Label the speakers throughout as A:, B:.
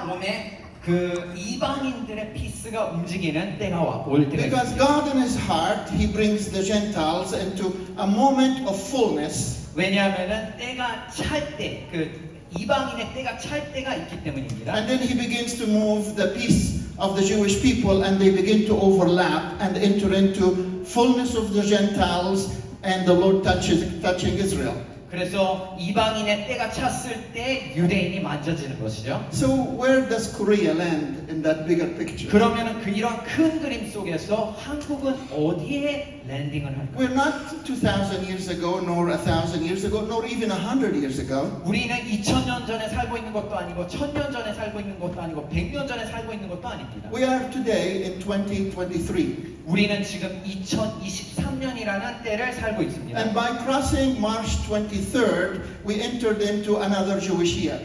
A: 몸에 그 이방인들의 피스가 움직이는 때가 올 때가
B: Because
A: 있습니다.
B: God in His heart, He brings the Gentiles into a moment of fullness.
A: 왜냐하면은 때가 찰 때, 그 이방인의 때가 찰 때가 있기 때문입니다.
B: And then He begins to move the peace of the Jewish people, and they begin to overlap and enter into fullness of the Gentiles, and the Lord touching Israel.
A: 그래서 이방인의 때가 찼을 때 유대인이 만져지는 것이죠.
B: So where does Korea land in that bigger picture?
A: 그러면은 이런 큰 그림 속에서 한국은 어디에 랜딩을 할까요?
B: We're not 2,000 years ago, nor 1,000 years ago, nor even 100 years ago.
A: 우리는 2000년 전에 살고 있는 것도 아니고 1000년 전에 살고 있는 것도 아니고 100년 전에 살고 있는 것도 아닙니다.
B: We are today in 2023.
A: 우리는 지금 2023년이라는 때를 살고 있습니다.
B: And by crossing March 23rd, we entered into another Jewish year.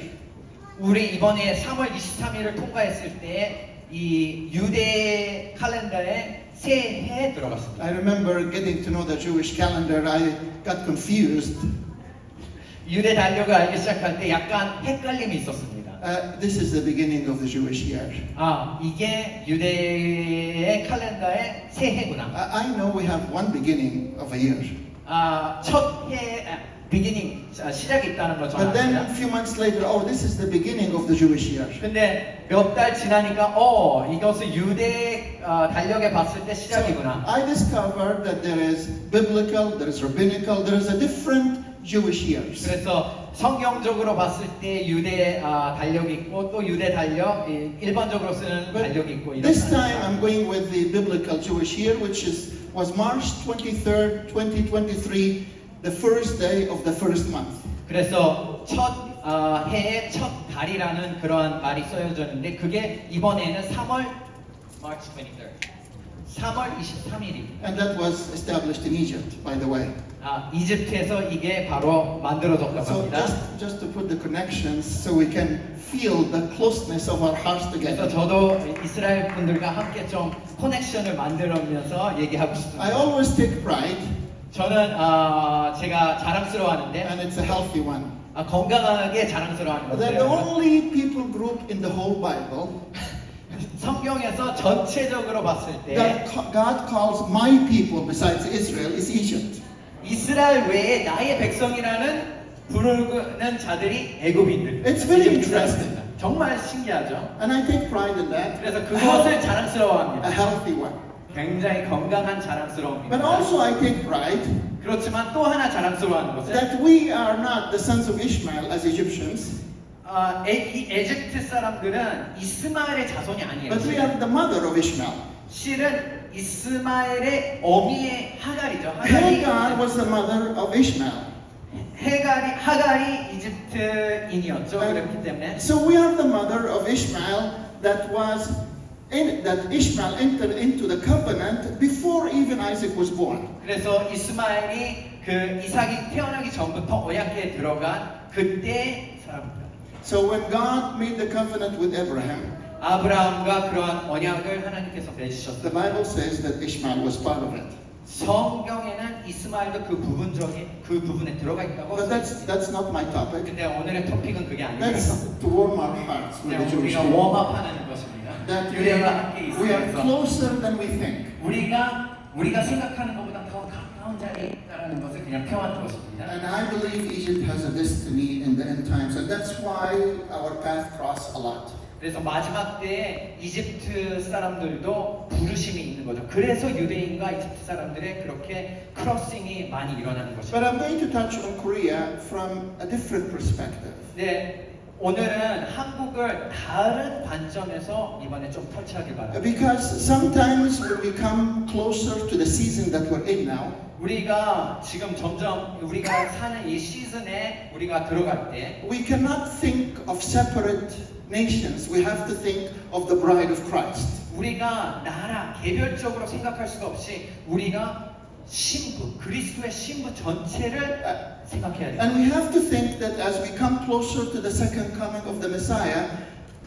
A: 우리 이번에 3월 23일을 통과했을 때 이 유대 칼렌더에 새해에 들어갔습니다.
B: I remember getting to know the Jewish calendar. I got confused.
A: 유대 달력을 알기 시작할 때 약간 헷갈림이 있었습니다.
B: This is the beginning of the Jewish year.
A: 아, 이게 유대의 칼렌더의 새해구나.
B: I know we have one beginning of a year.
A: 첫 해, beginning, 시작이 있다는 걸
B: But then a
A: 전합니다.
B: few months later, oh, this is the beginning of the Jewish year.
A: 근데 몇 달 지나니까 이것을 유대 달력에 봤을 때 시작이구나.
B: I discovered that there is biblical, there is rabbinical, there is a different Jewish years.
A: 그래서 성경적으로 봤을 때 유대 달력이 있고 또 유대 달력, 일반적으로 쓰는 달력이 있고 이런.
B: This time I'm going with the biblical Jewish year, which was March 23rd, 2023, the first day of the first month.
A: 그래서 첫 해의 첫 달이라는 그러한 말이 써여졌는데 그게 이번에는 3월 March 23rd. 3월 23일입니다.
B: And that was established in Egypt, by the way.
A: 이집트에서 이게 바로 만들어졌다고
B: So
A: 합니다.
B: just to put the connections so we can feel the closeness of our hearts
A: 그래서
B: together.
A: 저도 이스라엘 분들과 함께 좀 커넥션을 만들면서 얘기하고
B: I
A: 싶습니다.
B: always take pride,
A: 저는 제가 자랑스러워하는데
B: and it's a healthy one,
A: 건강하게 자랑스러워하는
B: that the
A: 것이에요.
B: only people group in the whole Bible
A: 성경에서 전체적으로 봤을 때
B: that God calls my people besides Israel is Egypt.
A: 이스라엘 외에 나의 백성이라는 부르는 자들이 애굽인들.
B: It's very
A: 이집트
B: interesting.
A: 사람들입니다. 정말 신기하죠.
B: And I take pride in that.
A: 그래서 그것을 자랑스러워합니다.
B: A healthy one.
A: 굉장히 건강한 자랑스러움입니다.
B: But also I take pride
A: 그렇지만 또 하나 자랑스러워하는 것은
B: that we are not the sons of Ishmael as Egyptians,
A: 이 에집트 사람들은 이스마엘의 자손이 아니에요.
B: but we are the mother of Ishmael.
A: 실은 이스마엘의 어미의 하갈이죠.
B: Hagar was the mother of Ishmael.
A: 하갈이 이집트인이었죠. 그렇기 때문에
B: So we are the mother of Ishmael that Ishmael entered into the covenant before even Isaac was born.
A: 그래서 이스마엘이 그 이삭이 태어나기 전부터 언약궤에 들어간 그때 사람입니다.
B: So when God made the covenant with Abraham,
A: 아브라함과 그러한 언약을 하나님께서
B: the
A: 맺으셨어요.
B: Bible says that Ishmael was part of it.
A: 성경에는 이스마엘도 그 부분에 들어가 있다고.
B: But that's not my topic.
A: 근데 오늘의 토픽은 그게 아니에요.
B: That's to warm our hearts with
A: 그냥
B: the Jewish
A: 우리가
B: people.
A: 웜업하는 것입니다.
B: That
A: 유대와 함께
B: we are
A: 있으면서
B: closer than we think.
A: 우리가 생각하는 것보다 더 가까운 자리에 있다는 것을 그냥 표현한 것입니다.
B: And I believe Egypt has a destiny in the end times, and that's why our path cross a lot.
A: 그래서 마지막 때에 이집트 사람들도 부르심이 있는 거죠. 그래서 유대인과 이집트 사람들의 그렇게 크로싱이 많이 일어나는 것입니다.
B: But I'm going to touch on Korea from a different perspective.
A: 네, 오늘은 한국을 다른 관점에서 이번에 좀 터치하길 바랍니다.
B: Because sometimes when we come closer to the season that we're in now,
A: 우리가 지금 점점 우리가 사는 이 시즌에 우리가 들어갈 때
B: we cannot think of separate nations. We have to think of the bride of Christ.
A: 우리가 나라 개별적으로 생각할 수가 없이 우리가 그리스도의 신부 전체를 생각해야 돼요.
B: And we have to think that as we come closer to the second coming of the Messiah,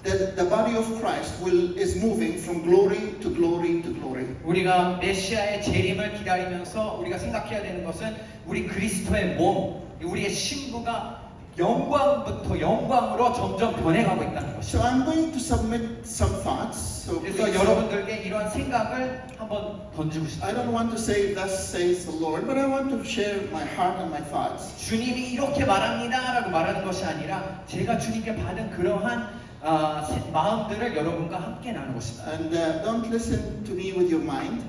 B: that the body of Christ is moving from glory to glory to glory.
A: 우리가 메시아의 재림을 기다리면서 우리가 생각해야 되는 것은 우리 그리스도의 몸, 우리의 신부가 영광부터 영광으로 점점 변해가고 있다는
B: So
A: 것이죠.
B: I'm going to submit some thoughts. So
A: 그래서
B: please,
A: 여러분들께 이런 생각을 한번 던지고
B: I don't
A: 싶어요.
B: want to say thus says the Lord, but I want to share my heart and my thoughts.
A: 주님이 이렇게 말합니다라고 말하는 것이 아니라 제가 주님께 받은 그러한 마음들을 여러분과 함께 나누고 싶어요.
B: And don't listen to me with your mind,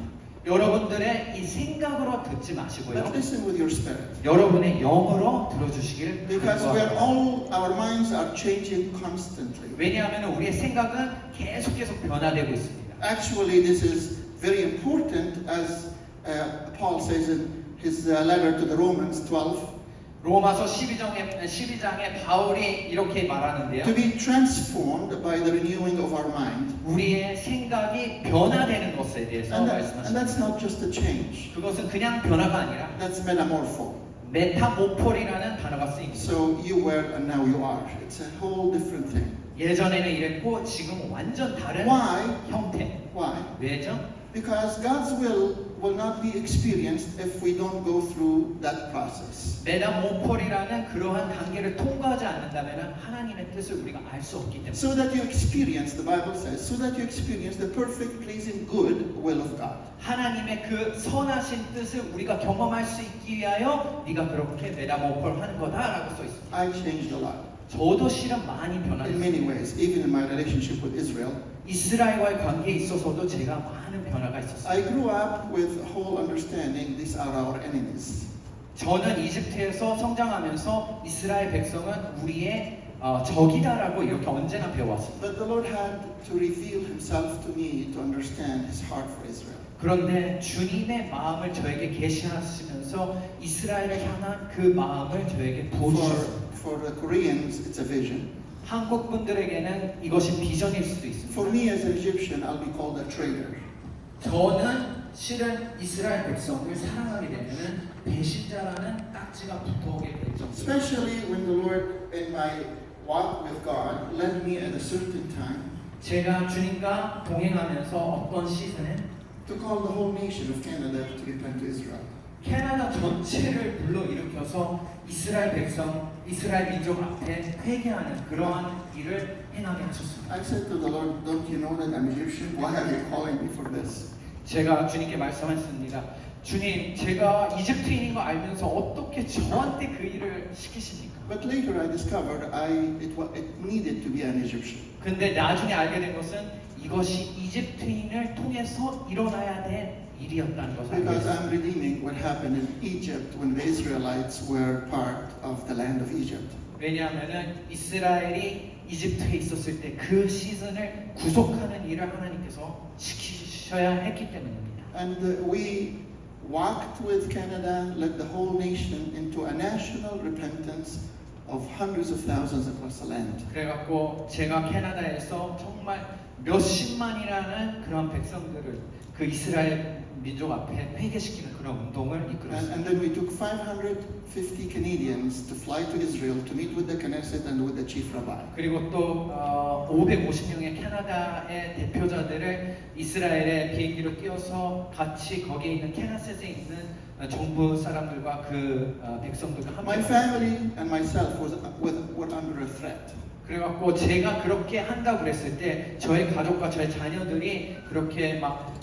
A: 여러분들의 이 생각으로 듣지 마시고요.
B: but listen with your spirit.
A: 여러분의 영으로 들어주시길
B: Because we're
A: 바랍니다.
B: all, our minds are changing constantly.
A: 왜냐하면 우리의 생각은 계속 변화되고 있습니다.
B: Actually, this is very important, as Paul says in his letter to the Romans 12.
A: 로마서 12장에 바울이 이렇게
B: To
A: 말하는데요.
B: be transformed by the renewing of our mind.
A: 우리의 생각이 변화되는 것에 대해서
B: And
A: 말씀하십니다.
B: that's not just a change,
A: 그것은 그냥 변화가 아니라
B: that's metamorpho.
A: 메타모폴이라는 단어가 쓰입니다.
B: So you were and now you are. It's a whole different thing.
A: 예전에는 이랬고 지금은 완전 다른
B: Why?
A: 형태.
B: Why?
A: 왜죠?
B: Because God's will not be experienced if we don't go through that process.
A: 메타모폴이라는 그러한 단계를 통과하지 않는다면 하나님의 뜻을 우리가 알 수 없기 때문에.
B: So that you experience, the Bible says, so that you experience the perfect, pleasing, good will of God.
A: 하나님의 그 선하신 뜻을 우리가 경험할 수 있기 위하여 네가 그렇게 메타모폴 하는 거다라고 써 있습니다.
B: I changed a lot
A: 저도 실은 많이
B: in
A: 변화했어요.
B: many ways, even in my relationship with Israel.
A: 이스라엘과의 관계에 있어서도 제가 많은 변화가 있었어요.
B: I grew up with a whole understanding these are our enemies.
A: 저는 이집트에서 성장하면서 이스라엘 백성은 우리의 적이다라고 이렇게 언제나 배워왔습니다.
B: But the Lord had to reveal Himself to me to understand His heart for Israel.
A: 그런데 주님의 마음을 저에게 계시하시면서 이스라엘을 향한 그 마음을 저에게 보여주셨습니다.
B: For the Koreans, it's a vision.
A: 한국 분들에게는 이것이 비전일 수도 있습니다.
B: For me as an Egyptian, I'll be called a traitor.
A: 저는 실은 이스라엘 백성을 사랑하게 되면은 배신자라는 딱지가 붙어오게 될 정도.
B: Especially when the Lord, in my walk with God, led me at a certain time
A: 제가 주님과 동행하면서 어떤 시즌에
B: to call the whole nation of Canada to repent to Israel.
A: 캐나다 전체를 불러일으켜서 이스라엘 백성, 이스라엘 민족 앞에 회개하는 그러한 일을 행하게 하셨습니다.
B: I said to the Lord, don't you know that I'm Egyptian? Why are you calling me for this?
A: 제가 주님께 말씀했습니다. 주님, 제가 이집트인인 거 알면서 어떻게 저한테 그 일을 시키십니까?
B: But later I discovered it needed to be an Egyptian.
A: 근데 나중에 알게 된 것은 이것이 이집트인을 통해서 일어나야 될 일이었다는 것을 알게
B: Because
A: 됐습니다.
B: I'm redeeming what happened in Egypt when the Israelites were part of the land of Egypt.
A: 왜냐하면은 이스라엘이 이집트에 있었을 때 그 시즌을 구속하는 일을 하나님께서 시키셔야 했기 때문입니다.
B: And we walked with Canada, led the whole nation into a national repentance of hundreds of thousands across the land.
A: 그래갖고 제가 캐나다에서 정말 몇십만이라는 그런 백성들을 그 이스라엘 민족 앞에 회개시키는 그런 운동을 이끌었습니다.
B: And then we took 550 Canadians to fly to Israel to meet with the Knesset and with the chief rabbi.
A: 그리고 또 550명의 캐나다의 대표자들을 이스라엘의 비행기로 띄워서 같이 거기에 있는 캐나셋에 있는 정부 사람들과 그 백성들과
B: My
A: 함께
B: family and myself were under a threat.
A: 그래갖고 제가 그렇게 한다고 그랬을 때 저의 가족과 저의 자녀들이 그렇게 막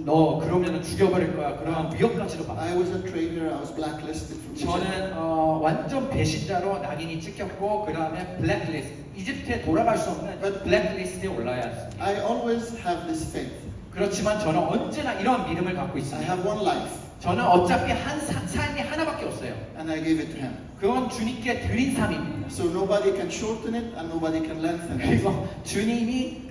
A: 너 그러면 죽여버릴 거야 그런 위협까지도 받았어요.
B: I was a traitor. I was blacklisted from Egypt.
A: 저는 완전 배신자로 낙인이 찍혔고 그 다음에 블랙리스트 이집트에 돌아갈 수 없는 블랙리스트에 올라야 했습니다.
B: I always have this faith.
A: 그렇지만 저는 언제나 이런 믿음을 갖고
B: I
A: 있습니다.
B: have one life,
A: 저는 어차피 삶이 하나밖에 없어요.
B: and I gave it to Him.
A: 그건 주님께 드린 삶입니다.
B: So nobody can shorten it, and nobody can lengthen it.
A: 그리고 주님이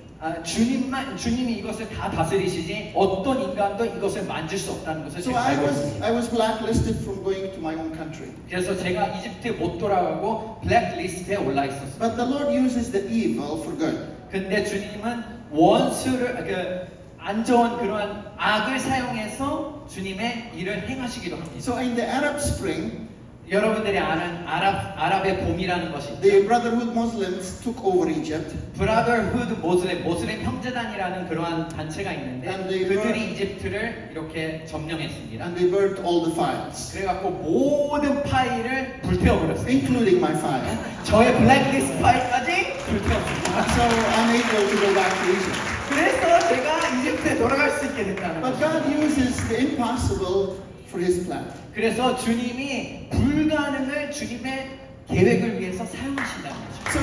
A: 이것을 다 다스리시지 어떤 인간도 이것을 만질 수 없다는 것을
B: So
A: 제가 알고 있습니다.
B: I was blacklisted from going to my own country.
A: 그래서 제가 이집트에 못 돌아가고 블랙리스트에 올라 있었어요.
B: But the Lord uses the evil for good.
A: 근데 주님은 원수를 안 좋은 그러한 악을 사용해서 주님의 일을 행하시기도 합니다.
B: So in the Arab Spring,
A: 여러분들이 아는 아랍의 봄이라는 것이
B: The
A: 있죠.
B: Brotherhood Muslims took over Egypt.
A: 브라더후드 모슬렘 형제단이라는 그러한 단체가 있는데
B: And they
A: 그들이 이집트를 이렇게 점령했습니다.
B: And they burnt all the files,
A: 그래갖고 모든 파일을 불태워버렸어요.
B: including my file.
A: 저의 블랙리스트 파일까지 불태웠습니다.
B: So I'm able to go back to Egypt.
A: 그래서 제가 이집트에 돌아갈 수 있게 됐다는
B: But
A: 거죠.
B: God uses the impossible for His plan.
A: 그래서 주님이 불가능을 주님의 계획을 위해서 사용하신다는 거죠.
B: So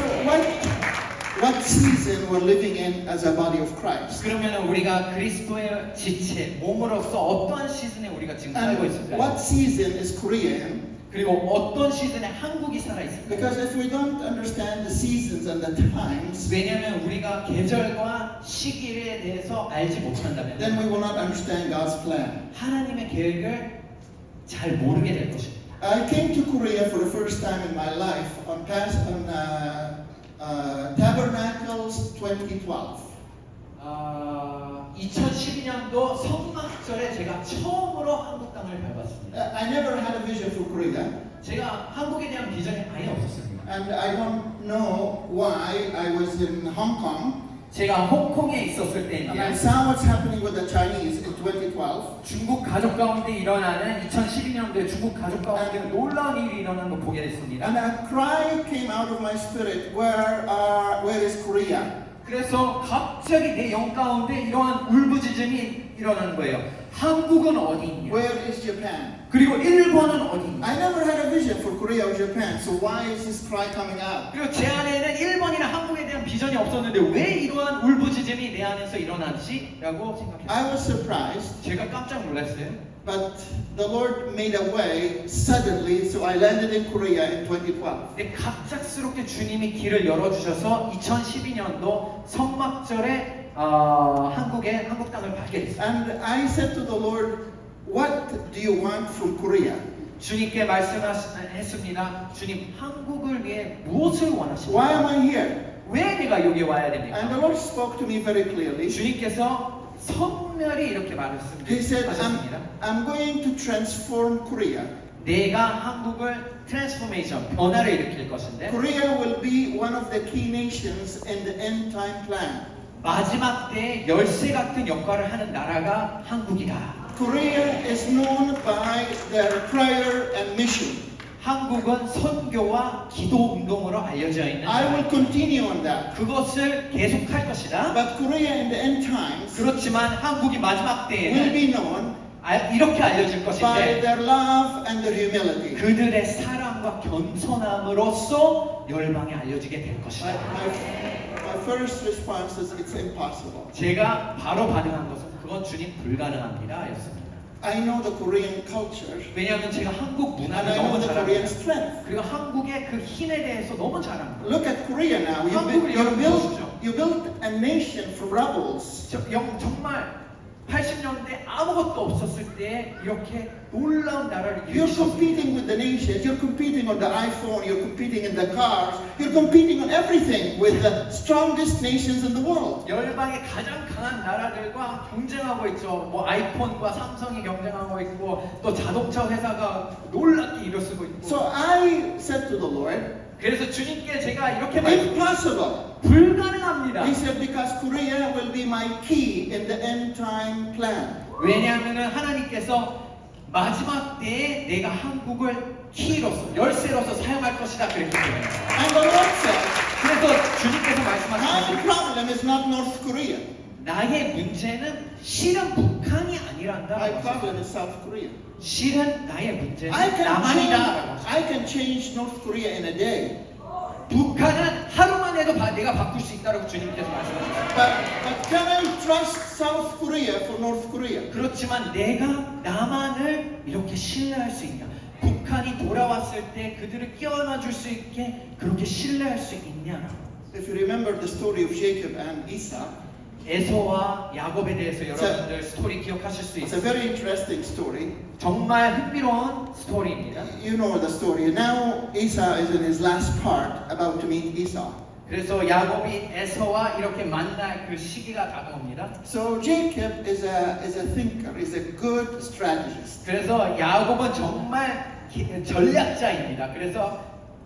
B: what season we're living in as a body of Christ?
A: 그러면 우리가 그리스도의 지체, 몸으로서 어떠한 시즌에 우리가 지금 살고
B: And
A: 있을까요?
B: what season is Korea in?
A: 그리고 어떤 시즌에 한국이 살아있을까요?
B: Because if we don't understand the seasons and the times,
A: 왜냐하면 우리가 계절과 시기에 대해서 알지 못한다면
B: then we will not understand God's plan.
A: 하나님의 계획을 잘 모르게 될 것입니다.
B: I came to Korea for the first time in my life on Tabernacles 2012.
A: 2012년도 성막절에 제가 처음으로 한국 땅을 밟았습니다.
B: I never had a vision for Korea,
A: 제가 한국에 대한 비전이 아예 없었습니다.
B: and I don't know why I was in Hong Kong,
A: 제가 홍콩에 있었을
B: and I
A: 때인데요.
B: saw what's happening with the Chinese in 2012,
A: 중국 가족 가운데 일어나는 2012년도에 중국 가족 가운데 놀라운 일이 일어나는 걸 보게 됐습니다.
B: and a cry came out of my spirit, where is Korea?
A: 그래서 갑자기 내 영 가운데 이러한 울부짖음이 일어나는 거예요. 한국은 어디 있냐?
B: Where is Japan?
A: 그리고 일본은 어디 있냐?
B: I never had a vision for Korea or Japan, so why is this cry coming out?
A: 그리고 제 안에는 일본이나 한국에 대한 비전이 없었는데 왜 이러한 울부짖음이 내 안에서 일어나지? 라고 생각했어요.
B: I was surprised,
A: 제가 깜짝 놀랐어요.
B: but the Lord made a way suddenly, so I landed in Korea in 2012.
A: 근데 갑작스럽게 주님이 길을 열어주셔서 2012년도 성막절에 한국 땅을 밟게 됐어요.
B: And I said to the Lord, what do you want from Korea?
A: 주님께 말씀했습니다. 주님, 한국을 위해 무엇을 원하십니까?
B: Why am I here?
A: 왜 내가 여기 와야 됩니까?
B: And the Lord spoke to me very clearly.
A: 주님께서 선멸히 이렇게
B: He said,
A: 말씀하셨습니다.
B: I'm going to transform Korea.
A: 내가 한국을 트랜스포메이션, 변화를 일으킬 것인데
B: Korea will be one of the key nations in the end time plan.
A: 마지막 때에 열쇠 같은 역할을 하는 나라가 한국이다.
B: Korea is known by their prayer and mission.
A: 한국은 선교와 기도 운동으로 알려져 있는
B: I will
A: 나라입니다.
B: continue on that.
A: 그것을 계속할 것이다.
B: But Korea in the end times
A: 그렇지만 한국이 마지막
B: will
A: 때에는
B: be known
A: 이렇게 알려질
B: by
A: 것인데
B: their love and their humility.
A: 그들의 사랑과 겸손함으로써 열방에 알려지게 될 것이다.
B: My first response is it's impossible.
A: 제가 바로 반응한 것은 그건 주님 불가능합니다 였습니다.
B: I know the Korean culture
A: 왜냐하면 제가 한국
B: and
A: 문화를
B: I know
A: 너무
B: the
A: 잘
B: Korean
A: 압니다.
B: strength.
A: 그리고 한국의 그 힘에 대해서 너무 잘 압니다.
B: Look at Korea now.
A: 한국을 여러분 보십시오.
B: You built a nation from rebels.
A: 정말 80년대 아무것도 없었을 때 이렇게 놀라운 나라를
B: You're
A: 일으키셨습니다.
B: competing with the nations. You're competing on the iPhone. You're competing in the cars. You're competing on everything with the strongest nations in the world.
A: 열방의 가장 강한 나라들과 경쟁하고 있죠. 뭐 아이폰과 삼성이 경쟁하고 있고 또 자동차 회사가 놀랍게 일어서고 있고.
B: So I said to the Lord,
A: 그래서 주님께 제가 이렇게 말했습니다.
B: impossible.
A: 불가능합니다.
B: He said, because Korea will be my key in the end time plan.
A: 왜냐하면 하나님께서 마지막 때에 내가 한국을 키로서 열쇠로서 사용할 것이다 그랬기 때문에.
B: And the Lord said,
A: 그래서 주님께서
B: my
A: 말씀하셨습니다.
B: problem is not North Korea.
A: 나의 문제는 실은 북한이 아니란다.
B: My problem is South Korea.
A: 실은 나의 문제는
B: I
A: 남한이다.
B: can change North Korea in a day.
A: 북한은 하루만 해도 내가 바꿀 수 있다고 주님께서 말씀하셨어요.
B: But can I trust South Korea for North Korea?
A: 그렇지만 내가 남한을 이렇게 신뢰할 수 있냐? 북한이 돌아왔을 때 그들을 끼워놔 줄 수 있게 그렇게 신뢰할 수 있냐?
B: If you remember the story of Jacob and Esau,
A: 에서와 야곱에 대해서 여러분들 스토리 기억하실 수
B: it's a
A: 있어요.
B: very interesting story.
A: 정말 흥미로운 스토리입니다.
B: You know the story. Now Esau is in his last part, about to meet Esau.
A: 그래서 야곱이 에서와 이렇게 만날 그 시기가 다가옵니다.
B: So Jacob is a thinker, is a good strategist.
A: 그래서 야곱은 정말 전략자입니다. 그래서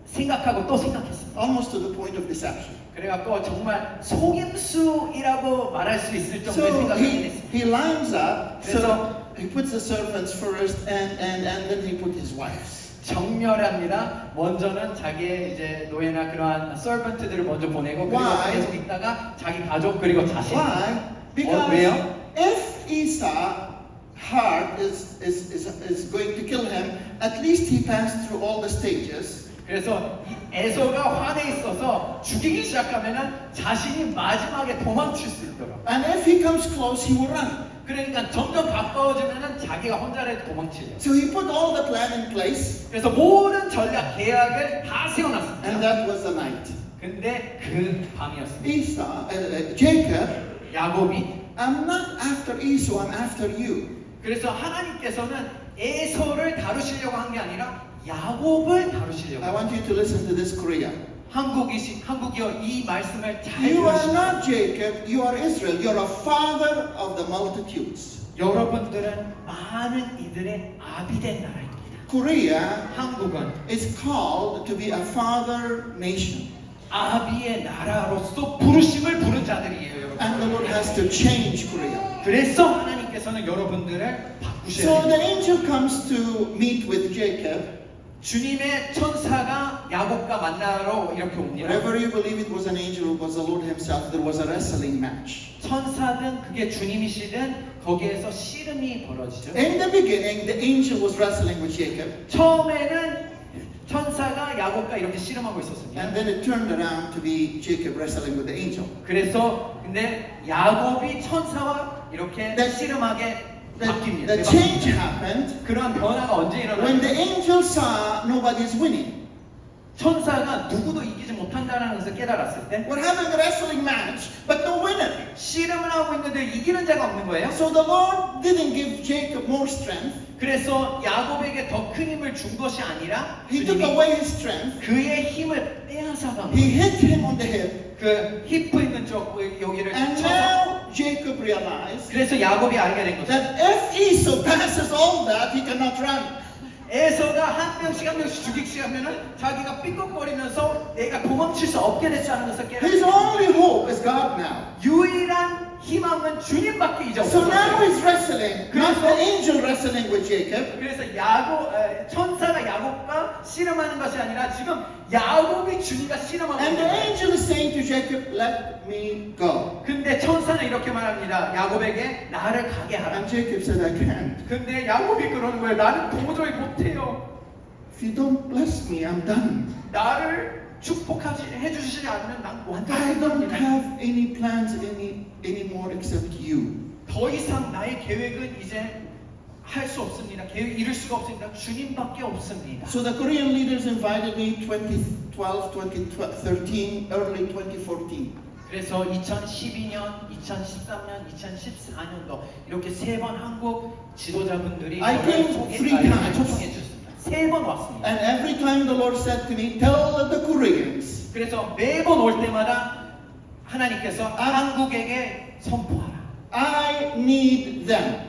A: 생각하고 또 생각했습니다.
B: almost to the point of deception.
A: 그래갖고 정말 속임수이라고 말할 수 있을 정도의
B: So
A: 생각을
B: he,
A: 했습니다.
B: he lines up, so
A: 그래서
B: he puts the servants first and then he put his wives.
A: 정렬합니다. 먼저는 자기의 이제 노예나 그러한 서번트들을 먼저 보내고 그리고
B: Why?
A: 계속 있다가 자기 가족 그리고 자신.
B: Why? Because
A: 왜요?
B: if Esau heart is going to kill him, at least he passed through all the stages.
A: 그래서 이 에서가 화내 있어서 죽이기 시작하면은 자신이 마지막에 도망칠 수 있도록.
B: And if he comes close, he will run.
A: 그러니까 점점 가까워지면은 자기가 혼자라도 도망치죠.
B: So he put all the plan in place,
A: 그래서 모든 전략 계약을 다 세워놨습니다.
B: and that was the night.
A: 근데 그 밤이었습니다.
B: Jacob,
A: 야곱이
B: I'm not after Esau, I'm after you.
A: 그래서 하나님께서는 에서를 다루시려고 한 게 아니라 야곱을 다루시려고.
B: I want you to listen to this, Korea.
A: 한국이요 이 말씀을 잘
B: You are
A: 들으시고
B: not Jacob, you are Israel. You're a father of the multitudes.
A: 여러분들은 많은 이들의 아비된 나라입니다.
B: Korea
A: 한국은
B: is called to be a father nation.
A: 아비의 나라로서 부르심을 부른 자들이에요, 여러분.
B: And the Lord has to change Korea.
A: 그래서 하나님께서는 여러분들을 바꾸셔야
B: So the
A: 돼요.
B: angel comes to meet with Jacob.
A: 주님의 천사가 야곱과 만나러 이렇게 옵니다.
B: Whatever you believe it was an angel, it was the Lord himself, there was a wrestling match.
A: 천사든 그게 주님이시든 거기에서 씨름이 벌어지죠.
B: In the beginning, the angel was wrestling with Jacob.
A: 처음에는 천사가 야곱과 이렇게 씨름하고 있었습니다.
B: And then it turned around to be Jacob wrestling with the angel.
A: 그래서 근데 야곱이 천사와 이렇게
B: That-
A: 씨름하게 바뀝니다.
B: The change happened
A: 그러한 변화가 언제
B: when the
A: 일어나요?
B: angel saw nobody's winning.
A: 천사가 누구도 이기지 못한다는 것을 깨달았을 때
B: We're having a wrestling match, but no winner.
A: 씨름을 하고 있는데 이기는 자가 없는 거예요.
B: So the Lord didn't give Jacob more strength.
A: 그래서 야곱에게 더 큰 힘을 준 것이 아니라
B: He took
A: 주님이
B: away his strength.
A: 그의 힘을 빼앗아간
B: He
A: 거예요.
B: hit him on the hip.
A: 그 히프 있는 쪽 여기를
B: And
A: 쳐서
B: now Jacob realized
A: 그래서 야곱이 알게 된 거죠.
B: that if Esau passes all that, he cannot run.
A: 에서가 한 명씩 죽이기 시작하면은 자기가 삐걱거리면서 내가 도망칠 수 없게 됐다는 것을
B: His
A: 깨닫게
B: only hope is God now.
A: 유일한 희망은 주님밖에 이제
B: So now
A: 없어요.
B: he's wrestling, not the angel wrestling with Jacob.
A: 그래서 천사가 야곱과 씨름하는 것이 아니라 지금 야곱이 주님과 씨름하고
B: And
A: 있는
B: the
A: 거예요.
B: angel is saying to Jacob, let me go.
A: 근데 천사는 이렇게 말합니다. 야곱에게 나를 가게 하라.
B: And Jacob said, I can't.
A: 근데 야곱이 그러는 거예요. 나는 도저히 못해요.
B: If you don't bless me, I'm done.
A: 나를 축복하지 해주시지 않으면 난 완전
B: I don't
A: 끝납니다.
B: have any plans anymore except you.
A: 더 이상 나의 계획은 이제 할 수 없습니다. 계획 이룰 수가 없습니다. 주님밖에 없습니다.
B: So the Korean leaders invited me 2012, 2013, early 2014.
A: 그래서 2012년, 2013년, 2014년도 이렇게 세 번 한국 지도자분들이
B: I came three times.
A: 초청해 주셨습니다. 세 번 왔습니다.
B: And every time the Lord said to me, tell the Koreans,
A: 그래서 매번 올 때마다 하나님께서 한국에게 선포하라.
B: I need them.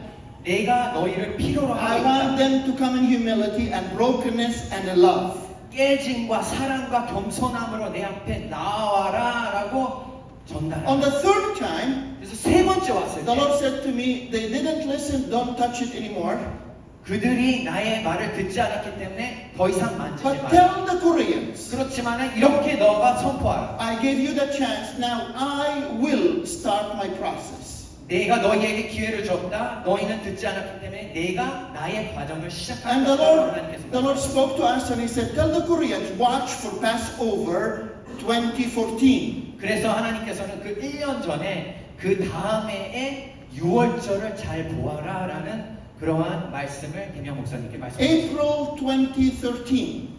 A: 내가 너희를 필요로
B: I
A: 하고
B: want
A: 있다.
B: them to come in humility and brokenness and in love.
A: 깨짐과 사랑과 겸손함으로 내 앞에 나와라라고 전달하라.
B: On the third time,
A: 그래서 세 번째 왔을
B: the
A: 때
B: Lord said to me, they didn't listen, don't touch it anymore.
A: 그들이 나의 말을 듣지 않았기 때문에 더 이상 만지지
B: But
A: 마라.
B: tell the Koreans,
A: 그렇지만은 이렇게 너가 선포하라.
B: I gave you the chance, now I will start my process.
A: 내가 너희에게 기회를 줬다. 너희는 듣지 않았기 때문에 내가 나의 과정을 시작할
B: And the
A: 것이라고
B: Lord,
A: 하나님께서
B: the Lord spoke to us and He said, tell the Koreans, watch for Passover 2014.
A: 그래서 하나님께서는 그 1년 전에 그 다음해의 6월절을 잘 보아라라는 그러한 말씀을 김영 목사님께 말씀하셨습니다.
B: April 2014.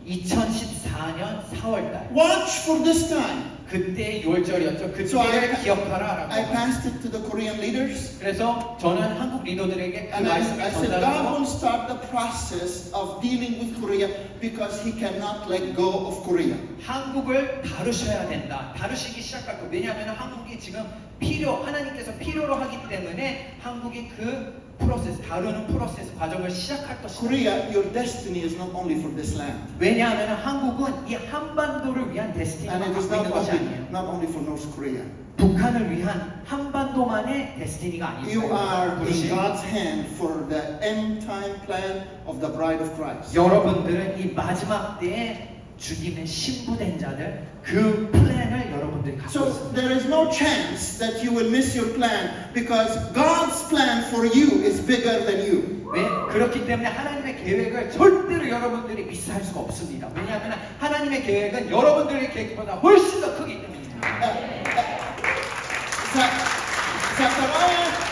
A: 2014년 4월달
B: Watch for this time.
A: 그때 6월절이었죠.
B: So
A: 그때를
B: I
A: 기억하라라고.
B: passed it to the Korean leaders.
A: 그래서 저는 한국 리더들에게 그
B: And I
A: 말씀을
B: said, God will
A: 전달하고
B: start the process of dealing with Korea because He cannot let go of Korea.
A: 한국을 다루셔야 된다. 다루시기 시작할 거. 왜냐하면 한국이 지금 하나님께서 필요로 하기 때문에 한국이 그 프로세스, 다루는 프로세스 과정을 시작할 것이다.
B: Korea, your destiny is not only for this land.
A: 왜냐하면 한국은 이 한반도를 위한 데스티니가
B: And it is
A: 갖고 있는 것이 아니에요.
B: not only for North Korea.
A: 북한을 위한 한반도만의 데스티니가
B: You are
A: 아니에요.
B: in God's hand for the end time plan of the bride of Christ.
A: 여러분들은 이 마지막 때에 주님의 신부된 자들 그 플랜을 여러분들이 갖고
B: So
A: 있습니다.
B: there is no chance that you will miss your plan because God's plan for you is bigger than you.
A: 왜? 그렇기 때문에 하나님의 계획을 절대로 여러분들이 미스할 수가 없습니다. 왜냐하면 하나님의 계획은 여러분들의 계획보다 훨씬 더 크기 때문입니다.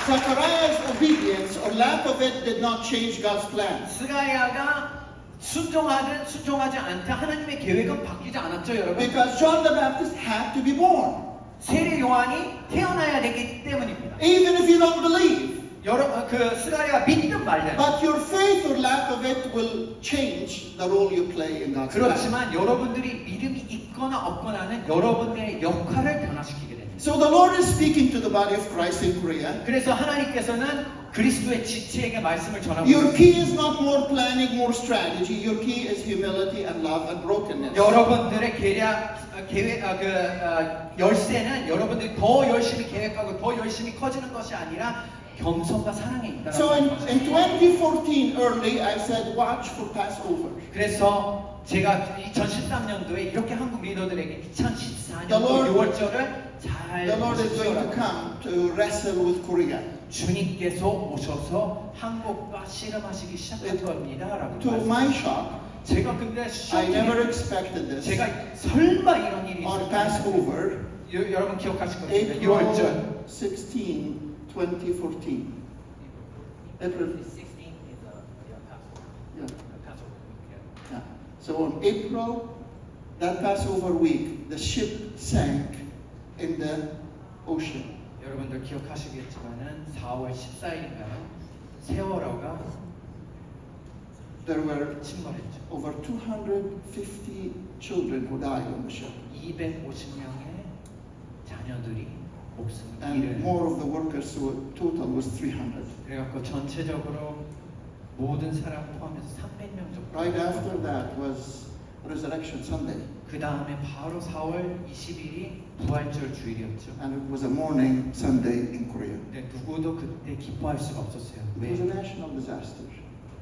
B: Zachariah's obedience or lack of it did not change God's plan.
A: 스가랴가 순종하든 순종하지 않든 하나님의 계획은 바뀌지 않았죠, 여러분.
B: Because John the Baptist had to be born.
A: 세례 요한이 태어나야 되기 때문입니다.
B: Even if you don't believe.
A: 그 스가랴가 믿든 말든.
B: But your faith or lack of it will change the role you play in God's plan.
A: 그렇지만 여러분들이 믿음이 있거나 없거나는 여러분들의 역할을 변화시키게 됩니다.
B: So the Lord is speaking to the body of Christ in Korea.
A: 그래서 하나님께서는 그리스도의 지체에게 말씀을 전하고
B: Your
A: 있습니다.
B: key is not more planning, more strategy. Your key is humility and love and brokenness.
A: 여러분들의 열쇠는 여러분들이 더 열심히 계획하고 더 열심히 커지는 것이 아니라 겸손과 사랑에 있다.
B: So in 2014 early, I said, watch for Passover.
A: 그래서 제가 2013년도에 이렇게 한국 리더들에게 2014년도
B: The Lord-
A: 6월절을 잘
B: The Lord is going to
A: 보십시오라고.
B: come to wrestle with Korea.
A: 주님께서 오셔서 한국과 씨름하시기 시작할 겁니다라고.
B: To my shock,
A: 제가 근데
B: I never
A: 쇼킹.
B: expected this.
A: 제가 설마 이런 일이
B: On
A: 있을까?
B: Passover,
A: 여러분 기억하실 겁니다.
B: April
A: 6월절.
B: 16, 2014. April. Yeah. Yeah. So on April, that Passover week, the ship sank in the ocean.
A: 여러분들 기억하시겠지만은 4월 14일인가요? 세월호가
B: There were
A: 침몰했죠.
B: over 250 children who died on the ship.
A: 250명의 자녀들이 목숨을
B: And
A: 잃은.
B: more of the workers, so total was 300.
A: 그래갖고 전체적으로 모든 사람 포함해서 300명 정도.
B: Right after that was Resurrection Sunday.
A: 그 다음에 바로 4월 20일이 부활절 주일이었죠.
B: And it was a mourning Sunday in Korea.
A: 근데 누구도 그때 기뻐할 수가 없었어요.
B: It was a
A: 왜?
B: national disaster.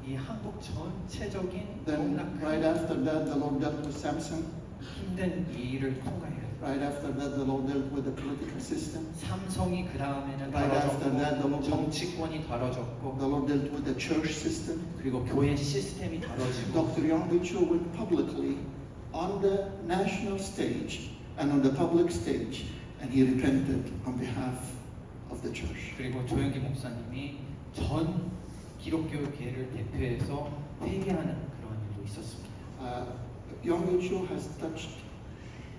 A: 이 한국 전체적인
B: Then
A: 너무나
B: right after that, the Lord dealt with Samson.
A: 힘든 일을 통과해요.
B: Right after that, the Lord dealt with the political system.
A: 삼성이 그 다음에는
B: Right after that, the
A: 다뤄졌고
B: Lord-
A: 정치권이 다뤄졌고
B: The Lord dealt with the church system.
A: 그리고 교회 시스템이 다뤄지고
B: Dr. Young Cho went publicly on the national stage and on the public stage, and he repented on behalf of the church.
A: 그리고 조영기 목사님이 전 기독교계를 대표해서 회개하는 그런 일도 있었습니다.
B: Young Cho has touched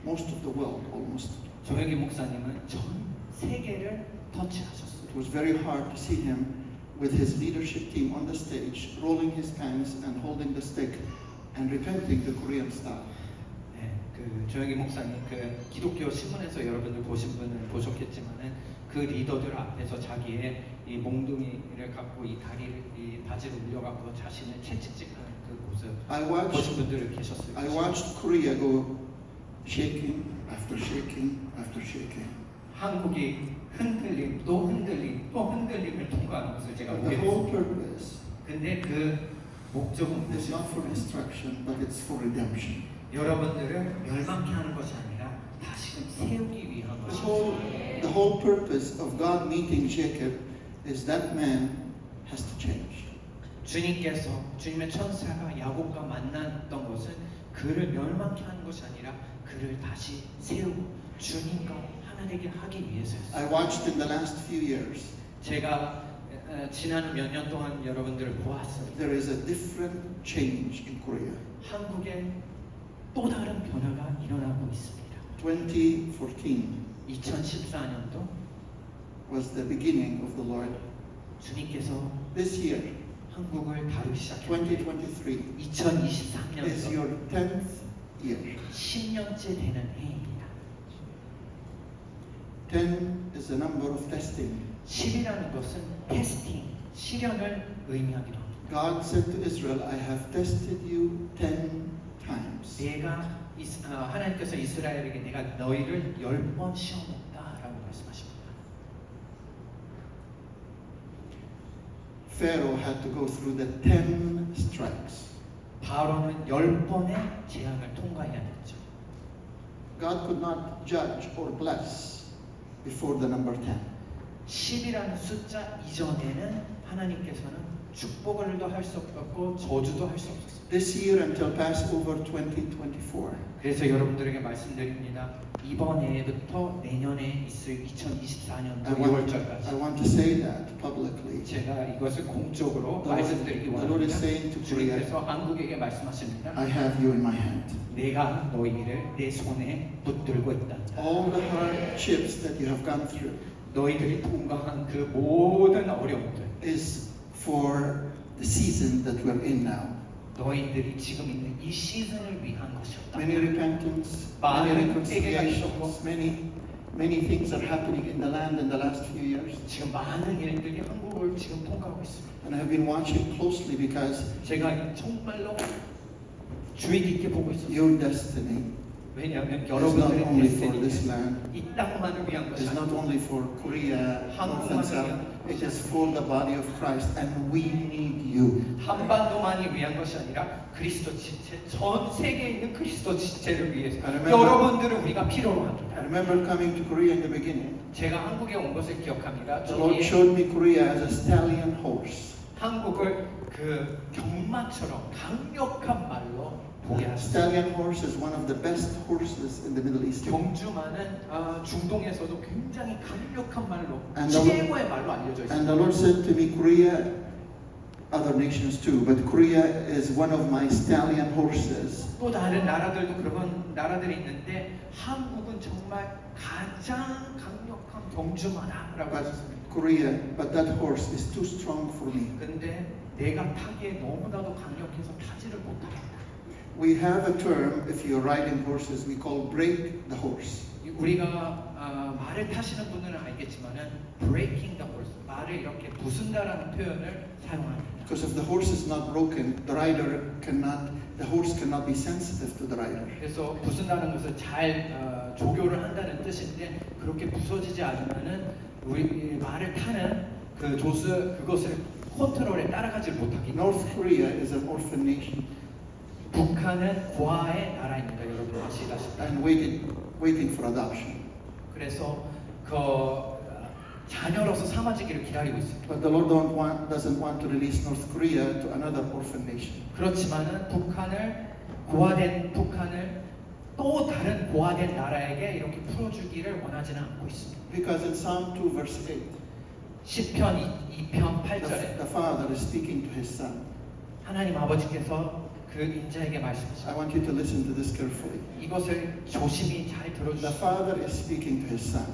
B: most of the world almost.
A: 조영기 목사님은 전 세계를 터치하셨어요.
B: It was very hard to see him with his leadership team on the stage, rolling his pants and holding the stick and repenting the Korean style.
A: 네, 그 조영기 목사님 그 기독교 신문에서 여러분들 보신 분은 보셨겠지만은 그 리더들 앞에서 자기의 이 몽둥이를 갖고 이 다리를 이 바지를 올려갖고 자신을 채찍질하는 그 모습
B: I
A: 보신
B: watched
A: 분들 계셨을
B: I
A: 것입니다.
B: watched Korea go shaking after shaking after shaking.
A: 한국이 흔들림 또 흔들림 또 흔들림을 통과하는 것을 제가
B: But
A: 보게
B: the whole
A: 됐습니다.
B: purpose
A: 근데 그 목적은
B: is not for destruction, but it's for redemption.
A: 여러분들을 멸망케 하는 것이 아니라 다시금 세우기 위한
B: The
A: 것입니다.
B: whole purpose of God meeting Jacob is that man has to change.
A: 주님께서 주님의 천사가 야곱과 만났던 것은 그를 멸망케 하는 것이 아니라 그를 다시 세우고 주님과 하나 되게 하기 위해서였어요.
B: I watched in the last few years.
A: 제가 지난 몇 년 동안 여러분들을 보았어요.
B: There is a different change in Korea.
A: 한국에 또 다른 변화가 일어나고 있습니다.
B: 2014
A: 2014년도
B: was the beginning of the Lord.
A: 주님께서
B: This year,
A: 한국을 다루기 시작했는데
B: 2023, is
A: 2023년도
B: your 10th year.
A: 10년째 되는 해입니다.
B: 10 is the number of testing.
A: 10이라는 것은 테스팅, 시련을 의미하기도 합니다.
B: God said to Israel, I have tested you 10 times.
A: 하나님께서 이스라엘에게 내가 너희를 10번 시험했다라고 말씀하십니다.
B: Pharaoh had to go through the 10 strikes.
A: 바로는 10번의 재앙을 통과해야 됐죠.
B: God could not judge or bless before the number 10.
A: 10이라는 숫자 이전에는 하나님께서는 축복을도 할 수 없었고 저주도 할 수 없었습니다.
B: This year until Passover 2024,
A: 그래서 여러분들에게 말씀드립니다. 이번 해부터 내년에 있을 2024년도
B: I
A: 6월절까지
B: want to say that publicly.
A: 제가 이것을 공적으로
B: The Lord-
A: 말씀드리기
B: the Lord is
A: 원합니다.
B: saying to Korea,
A: 주님께서 한국에게 말씀하십니다.
B: I have you in my hand.
A: 내가 너희를 내 손에 붙들고 있다.
B: All the hardships that you have gone through
A: 너희들이 통과한 그 모든 어려움들,
B: is for the season that we're in now.
A: 너희들이 지금 있는 이 시즌을 위한 것이었다.
B: Many repentance, many
A: 많은
B: reconciliations, many things are happening in the land in the last few years.
A: 지금 많은 일들이 한국을 지금 통과하고 있습니다.
B: And I have been watching closely because
A: 제가 정말로 주의 깊게 보고 있었어요.
B: your destiny
A: 왜냐하면
B: is not
A: 여러분들의
B: only for this
A: 데스티니는
B: land,
A: 이 땅만을 위한 것이
B: is not
A: 아니고
B: only for Korea, North and South, it is for the body of Christ, and we need you.
A: 한반도만이 위한 것이 아니라 그리스도 지체, 전 세계에 있는 그리스도 지체를 위해서
B: I remember-
A: 여러분들을 우리가 필요로
B: I
A: 합니다.
B: remember coming to Korea in the beginning.
A: 제가 한국에 온 것을 기억합니다.
B: The Lord
A: 저기에
B: showed me Korea as a stallion horse.
A: 한국을 그 경마처럼 강력한 말로 보게 하셨습니다.
B: Stallion horse is one of the best horses in the Middle East.
A: 경주마는 중동에서도 굉장히 강력한 말로
B: And the-
A: 최고의 말로 알려져
B: And the
A: 있습니다.
B: Lord said to me, Korea, other nations too, but Korea is one of my stallion horses.
A: 또 다른 나라들도 그런 나라들이 있는데 한국은 정말 가장 강력한 경주마다라고 하셨습니다.
B: Korea, but that horse is too strong for me.
A: 근데 내가 타기에 너무나도 강력해서 타지를 못하겠다.
B: We have a term, if you're riding horses, we call break the horse.
A: 우리가 말을 타시는 분들은 알겠지만은 breaking the horse, 말을 이렇게 부순다라는 표현을 사용합니다.
B: Because if the horse is not broken, the horse cannot be sensitive to the rider.
A: 그래서 부순다는 것을 잘 조교를 한다는 뜻인데 그렇게 부서지지 않으면은 우리 말을 타는 그 그것을 컨트롤에 따라가지 못하기
B: North
A: 때문에
B: Korea is an orphan nation
A: 북한은 고아의 나라입니다. 여러분 아시다시피.
B: and waiting for adoption.
A: 그래서 그 자녀로서 삼아지기를 기다리고 있습니다.
B: But the Lord doesn't want to release North Korea to another orphan nation.
A: 그렇지만은 고아된 북한을 또 다른 고아된 나라에게 이렇게 풀어주기를 원하지는 않고 있습니다.
B: Because in Psalm 2 verse 8,
A: 시편 2편 8절에
B: the Father is speaking to his Son.
A: 하나님 아버지께서 그 인자에게
B: I
A: 말씀하십니다.
B: want you to listen to this carefully.
A: 이것을 조심히 잘
B: The
A: 들어주시고
B: Father is speaking to his Son.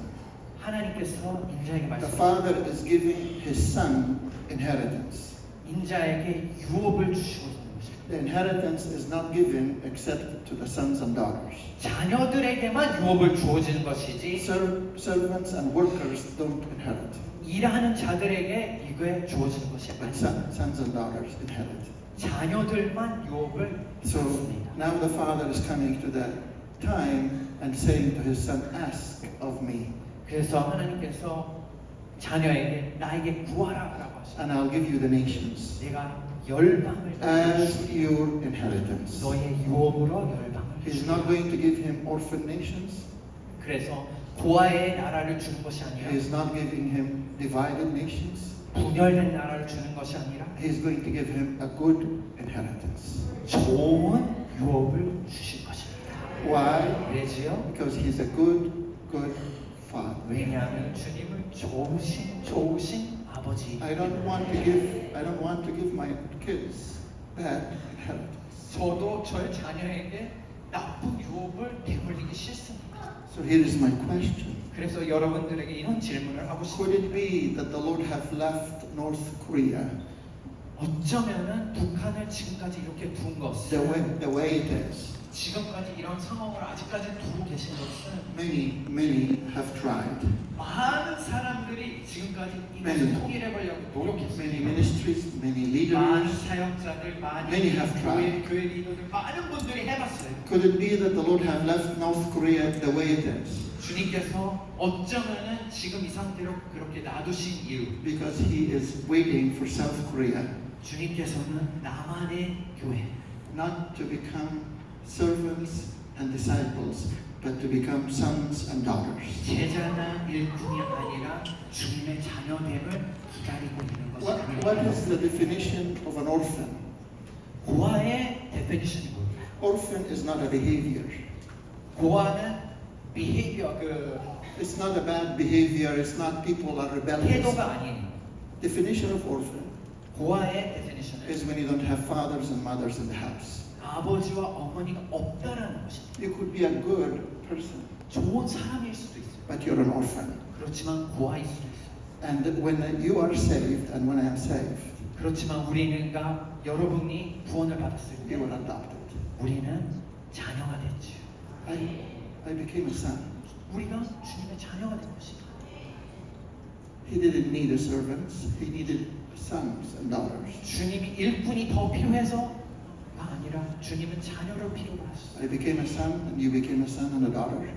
A: 하나님께서 인자에게
B: The
A: 말씀하십니다.
B: Father is giving his Son inheritance.
A: 인자에게 유업을 주시고 있는 것입니다.
B: The inheritance is not given except to the sons and daughters.
A: 자녀들에게만 유업을 주어지는 것이지
B: Servants and workers don't inherit.
A: 일하는 자들에게 이게 주어지는 것이
B: But
A: 아닙니다.
B: sons and daughters inherit.
A: 자녀들만 유업을
B: So
A: 받습니다.
B: now the Father is coming to that time and saying to his Son, ask of me,
A: 그래서 하나님께서 자녀에게 나에게 구하라라고 하십니다.
B: and I'll give you the nations
A: 내가 열방을
B: as
A: 주리라.
B: your inheritance.
A: 너의 유업으로 열방을
B: He's
A: 주리라.
B: not going to give him orphan nations.
A: 그래서 고아의 나라를 주는 것이 아니라
B: He's not giving him divided nations.
A: 분열된 나라를 주는 것이 아니라
B: He's going to give him a good inheritance.
A: 좋은 유업을 주실 것입니다.
B: Why?
A: 왜지요?
B: Because he's a good Father.
A: 왜냐하면 주님은 좋으신 아버지.
B: I don't want to give my kids bad inheritance.
A: 저도 저의 자녀에게 나쁜 유업을 되돌리기 싫습니다.
B: So here is my question.
A: 그래서 여러분들에게 이런 질문을 하고
B: Could
A: 싶습니다.
B: it be that the Lord have left North Korea
A: 어쩌면은 북한을 지금까지 이렇게 둔 것은
B: the way it is?
A: 지금까지 이런 상황을 아직까지 두고 계신 것은
B: Many have tried.
A: 많은 사람들이 사람들이 지금까지
B: Many.
A: 이것을 통일해보려고
B: Many
A: 노력했어요.
B: ministries, many
A: 많은
B: leaders.
A: 사역자들, 많은
B: Many have tried.
A: 교회 리더들, 많은 분들이 해봤어요.
B: Could it be that the Lord have left North Korea the way it is?
A: 주님께서 어쩌면은 지금 이 상태로 그렇게 놔두신 이유,
B: Because He is waiting for South Korea
A: 주님께서는 남한의 교회,
B: not to become servants and disciples, but to become sons and daughters.
A: 제자나 일꾼이 아니라 주님의 자녀됨을 기다리고 있는 것이
B: What is the definition of an orphan?
A: 고아의 데피니션이 뭐예요?
B: Orphan is not a behavior.
A: 고아는 behavior,
B: It's not a bad behavior. It's not people are rebellious.
A: 태도가 아니에요.
B: Definition of orphan
A: 고아의 데피니션은
B: is when you don't have fathers and mothers in the house.
A: 아버지와 어머니가 없다라는 것입니다.
B: You could be a good person,
A: 좋은 사람일 수도 있어요.
B: but you're an orphan.
A: 그렇지만 고아일 수도 있어요.
B: And when you are saved and when I am saved,
A: 그렇지만 우리는가 여러분이 구원을 받았을 때
B: you were adopted.
A: 우리는 자녀가 됐지요.
B: I became a son.
A: 우리가 주님의 자녀가 된 것입니다.
B: He didn't need a servant. He needed sons and daughters.
A: 주님이 일꾼이 더 필요해서가 아니라 주님은 자녀를 필요로 하셨어요.
B: I became a son and you became a son and a daughter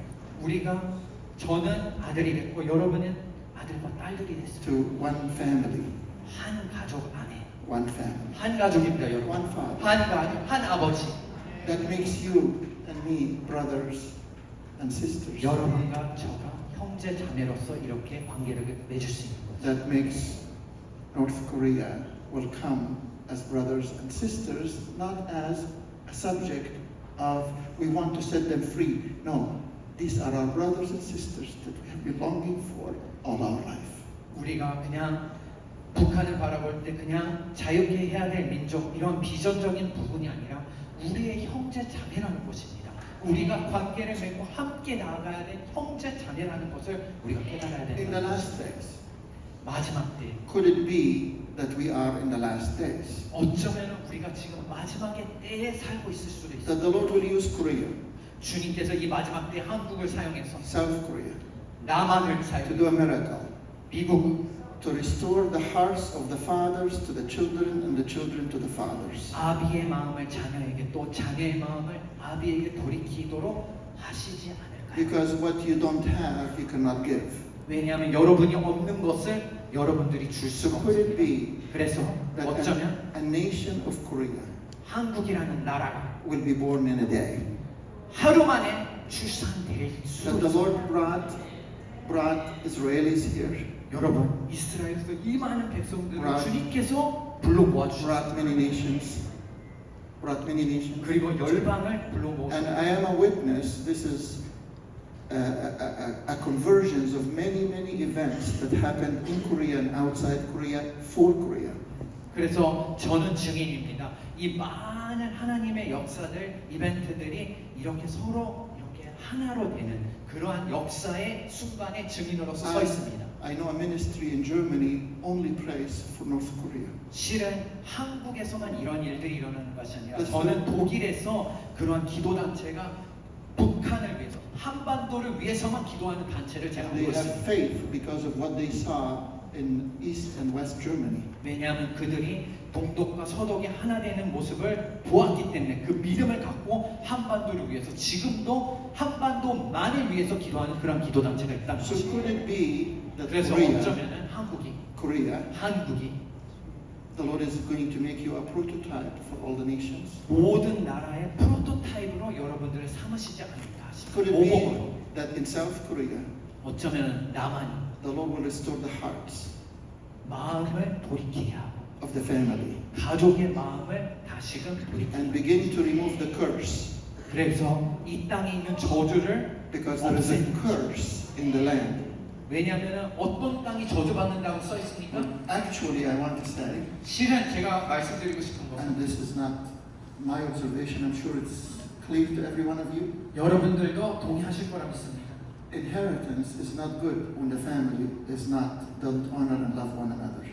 A: 우리가 저는 아들이 됐고 여러분은 아들과 딸들이 됐습니다.
B: to one family.
A: 한 가족 안에
B: One family.
A: 한 가족입니다, 여러분.
B: One father.
A: 한 아버지.
B: That makes you and me brothers and sisters.
A: 여러분과 저가 형제 자매로서 이렇게 관계를 맺을 수 있는 거죠.
B: That makes North Korea will come as brothers and sisters, not as a subject of we want to set them free. No, these are our brothers and sisters that we have been longing for all our life.
A: 우리가 그냥 북한을 바라볼 때 그냥 자유케 해야 될 민족 이런 비전적인 부분이 아니라 우리의 형제 자매라는 것입니다. 우리가 관계를 맺고 함께 나아가야 될 형제 자매라는 것을 우리가 깨달아야
B: In the
A: 됩니다.
B: last days,
A: 마지막 때
B: could it be that we are in the last days?
A: 어쩌면 우리가 지금 마지막의 때에 살고 있을 수도 있어요.
B: That the Lord will use Korea,
A: 주님께서 이 마지막 때 한국을 사용해서
B: South Korea,
A: 남한을
B: to
A: 사용해서
B: do a miracle,
A: 미국
B: to restore the hearts of the fathers to the children and the children to the fathers.
A: 아비의 마음을 자녀에게 또 자녀의 마음을 아비에게 돌이키도록 하시지 않을까요?
B: Because what you don't have, you cannot give.
A: 왜냐하면 여러분이 없는 것을 여러분들이 줄
B: So
A: 수가
B: could it
A: 없습니다.
B: be
A: 그래서
B: that
A: 어쩌면
B: a nation of Korea
A: 한국이라는 나라가
B: will be born in a day?
A: 하루 만에 출산될
B: That
A: 수도
B: the
A: 있어요.
B: Lord brought Israelis here,
A: 여러분 이스라엘에서 이 많은 백성들을
B: Right.
A: 주님께서 불러 모아주셨어요.
B: brought many nations,
A: 그리고 열방을 불러
B: And
A: 모으셨어요.
B: I am a witness. This is a conversions of many events that happened in Korea and outside Korea for Korea.
A: 그래서 저는 증인입니다. 이 많은 하나님의 역사들, 이벤트들이 이렇게 서로 이렇게 하나로 되는 그러한 역사의 순간의 증인으로서 서 있습니다.
B: I know a ministry in Germany only prays for North Korea.
A: 실은 한국에서만 이런 일들이 일어나는 것이 아니라
B: 그렇죠.
A: 저는 독일에서 그러한 기도 단체가 북한을 위해서 한반도를 위해서만 기도하는 단체를 제가
B: And they
A: 보고
B: have
A: 있습니다.
B: faith because of what they saw in East and West Germany.
A: 왜냐하면 그들이 동독과 서독이 하나 되는 모습을 보았기 때문에 그 믿음을 갖고 한반도를 위해서 지금도 한반도만을 위해서 기도하는 그런 기도 단체가 있다는
B: So
A: 것입니다.
B: could it be that
A: 그래서 어쩌면은
B: Korea,
A: 한국이
B: the Lord is going to make you a prototype for all the nations?
A: 모든 나라의 프로토타입으로 여러분들을 삼으시지 않을까
B: Could
A: 싶습니다.
B: it be
A: 모범으로.
B: that in South Korea,
A: 어쩌면 남한이
B: the Lord will restore the hearts
A: 마음을 돌이키게 하고
B: of the family
A: 가족의 마음을 다시금 돌이키게
B: and begin to remove the curse?
A: 그래서 이 땅에 있는 저주를
B: Because there is a curse in the land.
A: 왜냐하면 어떤 땅이 저주받는다고 써 있습니까?
B: Actually, I want to say,
A: 실은 제가 말씀드리고 싶은 것은
B: and this is not my observation, I'm sure it's clear to every one of you.
A: 여러분들도 동의하실 거라 믿습니다.
B: Inheritance is not good when the family is not, don't honor and love one another.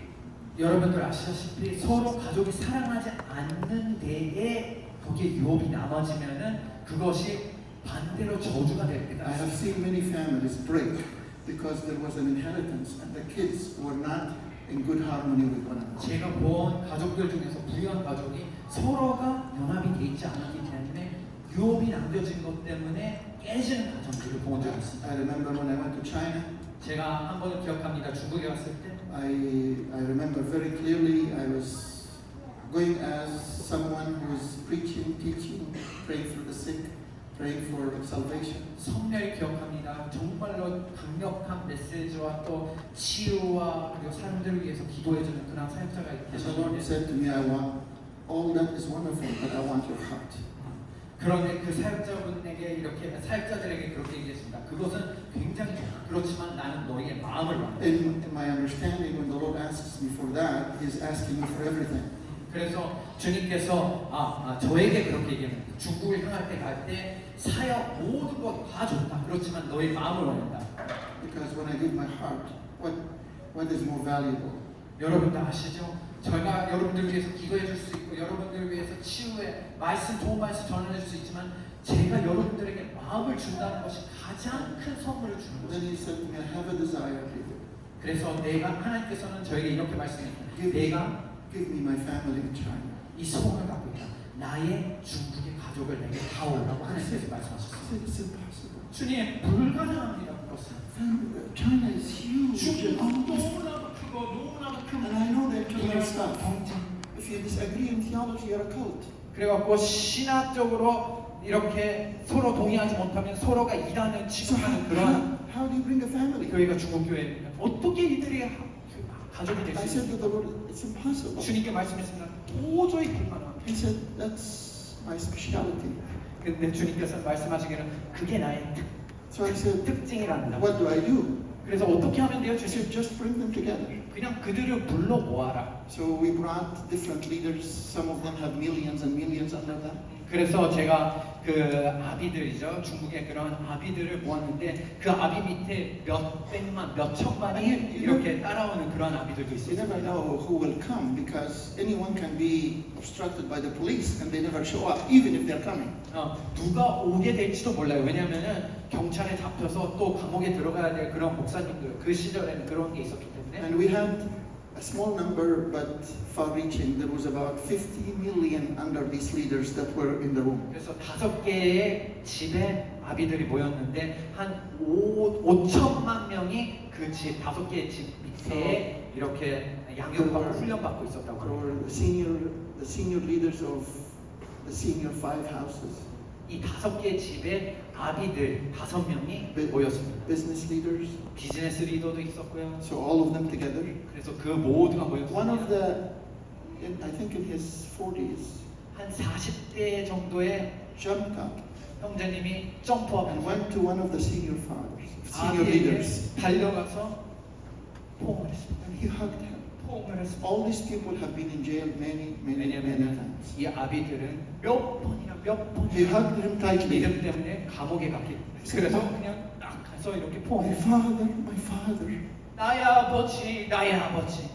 A: 여러분들 아시다시피 서로 가족이 사랑하지 않는 데에 거기에 유업이 남아지면은 그것이 반대로 저주가 될 때가
B: I have
A: 있습니다.
B: seen many families break because there was an inheritance and the kids were not in good harmony with one another.
A: 제가 본 가족들 중에서 부유한 가족이 서로가 연합이 돼 있지 않았기 때문에 유업이 남겨진 것 때문에 깨지는 가정들을 본 적이 있습니다.
B: I remember when I went to China,
A: 제가 한 번은 기억합니다. 중국에 갔을 때
B: I remember very clearly I was going as someone who was preaching, teaching, praying for the sick, praying for salvation.
A: 선명히 기억합니다. 정말로 강력한 메시지와 또 치유와 그리고 사람들을 위해서 기도해주는 그런 사역자가
B: And the Lord
A: 계셨는데
B: said to me, I want all that is wonderful, but I want your heart.
A: 그런데 그 사역자분에게 이렇게 사역자들에게 그렇게 얘기했습니다. 그것은 굉장히 좋아. 그렇지만 나는 너희의 마음을 원한다.
B: In my understanding, when the Lord asks me for that, He's asking me for everything.
A: 그래서 주님께서 저에게 그렇게 얘기합니다. 중국을 향할 때 갈 때 사역 모든 것 다 좋다. 그렇지만 너희 마음을 원한다.
B: Because when I give my heart, what is more valuable?
A: 여러분들 아시죠? 저희가 여러분들 위해서 기도해 줄 수 있고 여러분들을 위해서 치유의 말씀, 좋은 말씀 전해 줄 수 있지만 제가 여러분들에게 마음을 준다는 것이 가장 큰 선물을 주는
B: Then
A: 것입니다.
B: He said to me, I have a desire, David.
A: 그래서 하나님께서는 저에게 이렇게 말씀했습니다. 내가
B: Give me my family in China.
A: 이 소원을 갖고 있다. 나의 중국의 가족을 내게 다오라고 하나님께서 말씀하셨습니다.
B: I said, it's impossible.
A: 주님, 불가능합니다. 그것은.
B: China is huge.
A: 중국
B: And
A: 너무나도 크고 너무나도
B: I know that to
A: 이런
B: stuff.
A: 경쟁.
B: If you disagree in theology, you're a cult.
A: 그래갖고 신학적으로 이렇게 서로 동의하지 못하면 서로가 이단을
B: So
A: 취급하는 그런
B: how do you bring a family?
A: 교회가 중국 교회입니다. 어떻게 이들이 가족이 될
B: I
A: 수
B: said to
A: 있습니까?
B: the Lord, it's impossible.
A: 주님께 말씀했습니다. 도저히 불가능합니다.
B: He said, that's my specialty.
A: 근데 주님께서 말씀하시기는 그게 나의
B: So I said,
A: 특징이란다.
B: what do I do?
A: 그래서 어떻게 하면 돼요,
B: He
A: 주님?
B: said, just bring them together.
A: 그냥 그들을 불러 모아라.
B: So we brought different leaders. Some of them have millions and millions under them.
A: 그래서 제가 그 아비들이죠. 중국의 그런 아비들을 모았는데 그 아비 밑에 몇 백만, 몇 천만이 이렇게 따라오는 그런 아비들도
B: You never
A: 있었습니다.
B: know who will come because anyone can be obstructed by the police and they never show up, even if they're coming.
A: 누가 오게 될지도 몰라요. 왜냐하면은 경찰에 잡혀서 또 감옥에 들어가야 될 그런 목사님들 그 시절에는 그런 게 있었기 때문에
B: And we had a small number but far-reaching. There was about 50 million under these leaders that were in the room.
A: 그래서 5개의 집에 아비들이 모였는데 한 5천만 명이 그 집 5개의 집 밑에 이렇게 양육받고 훈련받고 있었다고
B: There
A: 합니다.
B: were the senior leaders of the senior 5 houses,
A: 이 5개의 집에 아비들 5명이
B: 네.
A: 모였습니다.
B: business leaders.
A: 비즈니스 리더도 있었고요.
B: So all of them together.
A: 그래서 그 모두가
B: One of
A: 모였습니다.
B: I think in his 40s,
A: 한 40대 정도의
B: jumped up
A: 형제님이
B: and
A: 점프하면서
B: went to one of the senior fathers, senior
A: 아비에게
B: leaders,
A: 달려가서 포옹을 했습니다.
B: and he hugged him.
A: 포옹을 했습니다.
B: All these people have been in jail many
A: 왜냐하면
B: times.
A: 이 아비들은 몇
B: He
A: 번이나
B: hugged him tightly.
A: 믿음 때문에 감옥에 갔기 때문에 그래서 그냥 딱 가서 이렇게
B: My
A: 포옹.
B: father, my father.
A: 나의 아버지, 나의 아버지.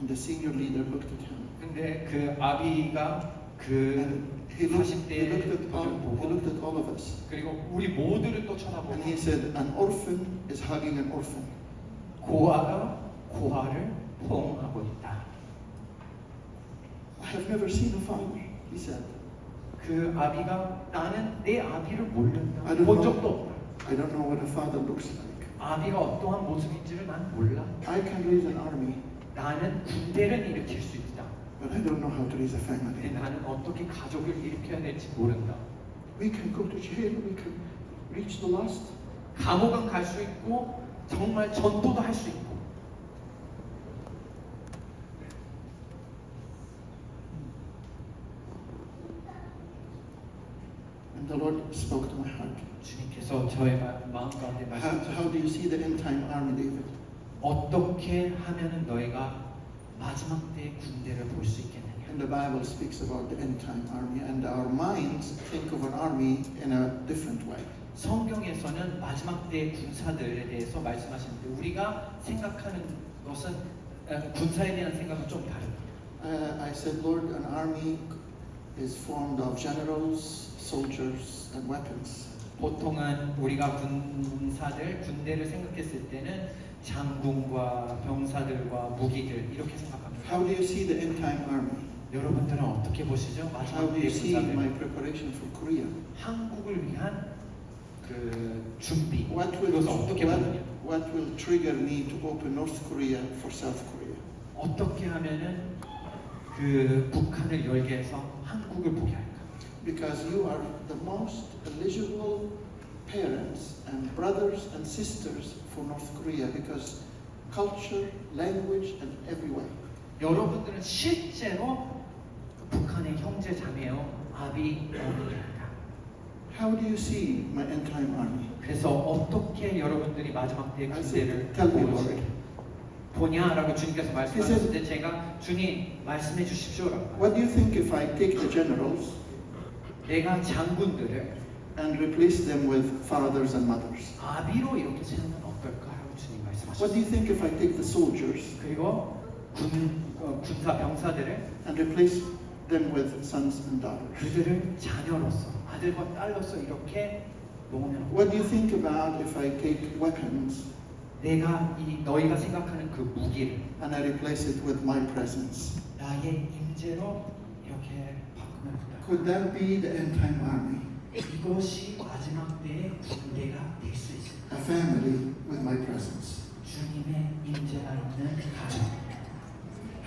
B: And the senior leader looked at him.
A: 근데 그 아비가 그
B: And he looked
A: 40대의
B: at
A: 보고
B: all of us.
A: 그리고 우리 모두를 또
B: And
A: 쳐다보고
B: he said, an orphan is hugging an orphan.
A: 고아가 고아를 포옹하고 있다.
B: I have never seen a father, he said.
A: 그 아비가 나는 내 아비를 모른다.
B: I don't
A: 본
B: know.
A: 적도 없다.
B: I don't know what a father looks like.
A: 아비가 어떠한 모습인지를 난 몰라.
B: I can raise an army,
A: 나는 군대를 일으킬 수 있다.
B: but I don't know how to raise a
A: 근데
B: family.
A: 나는 어떻게 가족을 일으켜야 될지 모른다.
B: We can go to jail, we can reach the lost.
A: 감옥은 갈 수 있고 정말 전도도 할 수 있고
B: And the Lord spoke to my heart.
A: 주님께서 저의 마음 가운데
B: How
A: 말씀하셨습니다.
B: do you see the end time army, David?
A: 어떻게 하면은 너희가 마지막 때의 군대를 볼 수 있겠느냐.
B: And the Bible speaks about the end time army, and our minds think of an army in a different way.
A: 성경에서는 마지막 때의 군사들에 대해서 말씀하시는데 우리가 생각하는 것은 군사에 대한 생각은 좀 다릅니다.
B: I said, Lord, an army is formed of generals, soldiers, and weapons.
A: 보통은 우리가 군대를 생각했을 때는 장군과 병사들과 무기들 이렇게 생각합니다.
B: How do you see the end time army?
A: 여러분들은 어떻게 보시죠?
B: How
A: 마지막
B: do you
A: 때의
B: see my
A: 군사들,
B: preparation for Korea?
A: 한국을 위한 그 준비,
B: What will,
A: 그것을 어떻게 보느냐?
B: what will trigger me to open North Korea for South Korea?
A: 어떻게 하면은 그 북한을 열게 해서 한국을 보게 할까?
B: Because you are the most eligible parents and brothers and sisters for North Korea because culture, language, and every way.
A: 여러분들은 실제로 북한의 형제 자매요, 아비 어머니입니다.
B: How do you see my end time army?
A: 그래서 어떻게 여러분들이 마지막 때의
B: I
A: 군대를
B: said, tell me, Lord.
A: 보냐라고 주님께서 말씀하셨을 때 제가 주님 말씀해 주십시오라고.
B: What do you think if I take the generals
A: 내가 장군들을
B: and replace them with fathers and mothers?
A: 아비로 이렇게 세우면 어떨까라고 주님
B: What do you
A: 말씀하셨어요.
B: think if I take the soldiers
A: 그리고 군사 병사들을
B: and replace them with sons and daughters?
A: 그들을 자녀로서 아들과 딸로서 이렇게 놓으면
B: What do you think about if I take weapons
A: 내가 너희가 생각하는 그 무기를
B: and I replace it with my presence?
A: 나의 임재로 이렇게 바꾸면 어떨까?
B: Could that be the end time army?
A: 이것이 마지막 때의 군대가 될 수 있습니다.
B: A family with my presence.
A: 주님의 임재가 있는 가정.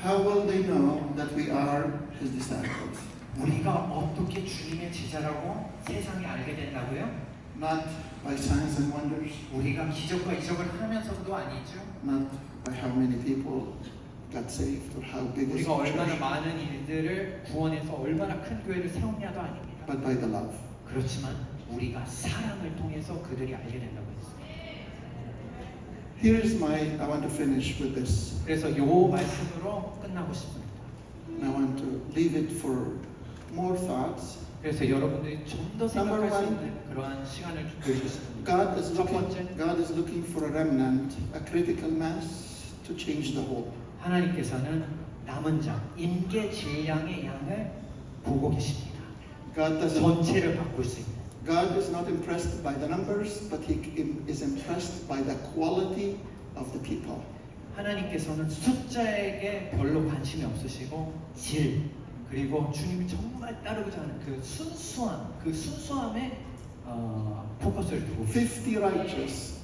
B: How will they know that we are his disciples?
A: 우리가 어떻게 주님의 제자라고 세상이 알게 된다고요?
B: Not by signs and wonders,
A: 우리가 기적과 이적을 하면서도 아니죠.
B: not by how many people got saved or how big is the
A: 우리가 얼마나
B: church,
A: 많은 일들을 구원해서 얼마나 큰 교회를 세웠냐도 아닙니다.
B: but by the love.
A: 그렇지만 우리가 사랑을 통해서 그들이 알게 된다고 했습니다.
B: I want to finish with this.
A: 그래서 요 말씀으로 끝나고 싶습니다.
B: And I want to leave it for more thoughts.
A: 그래서 여러분들이 좀 더 생각할 수
B: Number
A: 있는 그러한 시간을 드리고 싶습니다.
B: God is looking for a remnant, a critical mass to change the whole.
A: 하나님께서는 남은 자, 임계 재량의 양을 보고 계십니다. 전체를 바꿀 수 있는.
B: God is not impressed by the numbers, but He is impressed by the quality of the people.
A: 하나님께서는 숫자에게 별로 관심이 없으시고 질 그리고 주님이 정말 따르고자 하는 그 순수함에 포커스를 두고
B: 50 righteous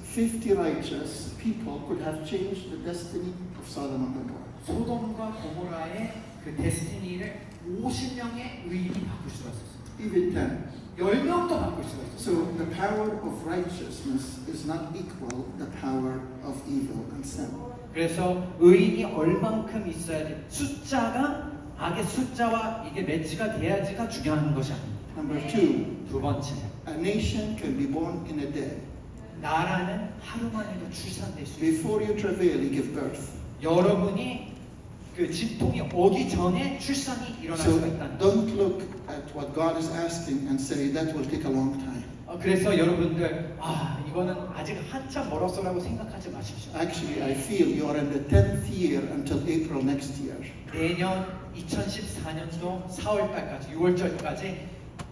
B: people could have changed the destiny of Sodom and Gomorrah.
A: 소돔과 고모라의 그 데스티니를 50명의 의인이 바꿀 수가 있었어요.
B: Even 10.
A: 10명도 바꿀 수가 있었어요.
B: So the power of righteousness is not equal the power of evil and sin.
A: 그래서 의인이 얼만큼 있어야 돼. 숫자가 악의 숫자와 이게 매치가 돼야지가 중요한 것이 아닙니다.
B: Number 2,
A: 두 번째,
B: a nation can be born in a day.
A: 나라는 하루 만에도 출산될 수 있어요.
B: Before you travail, you give birth.
A: 여러분이 그 진통이 오기 전에 출산이 일어날
B: So
A: 수가 있다는 거죠.
B: don't look at what God is asking and say that will take a long time.
A: 그래서 여러분들 이거는 아직 한참 멀었어라고 생각하지 마십시오.
B: Actually, I feel you are in the 10th year until April next year.
A: 내년 2014년도 4월달까지 6월절까지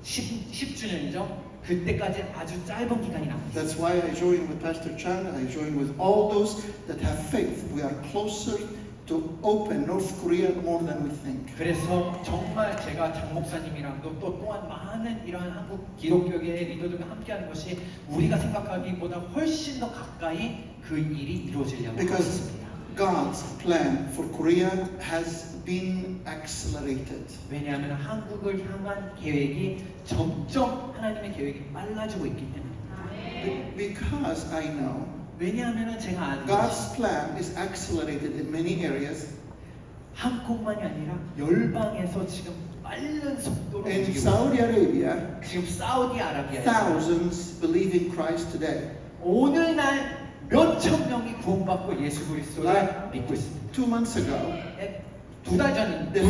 A: 10주년이죠. 그때까지 아주 짧은 기간이 남았습니다.
B: That's why I join with Pastor Chan. I join with all those that have faith. We are closer to open North Korea more than we think.
A: 그래서 정말 제가 장 목사님이랑도 또한 많은 이러한 한국 기독교계의 리더들과 함께하는 것이 우리가 생각하기보다 훨씬 더 가까이 그 일이 이루어지려고 하고
B: Because
A: 있습니다.
B: God's plan for Korea has been accelerated.
A: 왜냐하면 한국을 향한 계획이 점점 하나님의 계획이 빨라지고 있기 때문입니다.
B: Because I know
A: 왜냐하면 제가 아는 것이
B: God's plan is accelerated in many areas.
A: 한국만이 아니라 열방에서 지금 빠른 속도로
B: In
A: 움직이고
B: Saudi Arabia,
A: 지금 사우디아라비아에서
B: thousands believe in Christ today.
A: 오늘날 몇천 명이 구원받고 예수 그리스도를
B: Like
A: 믿고 있습니다.
B: 2 months ago,
A: 두 달 전,
B: the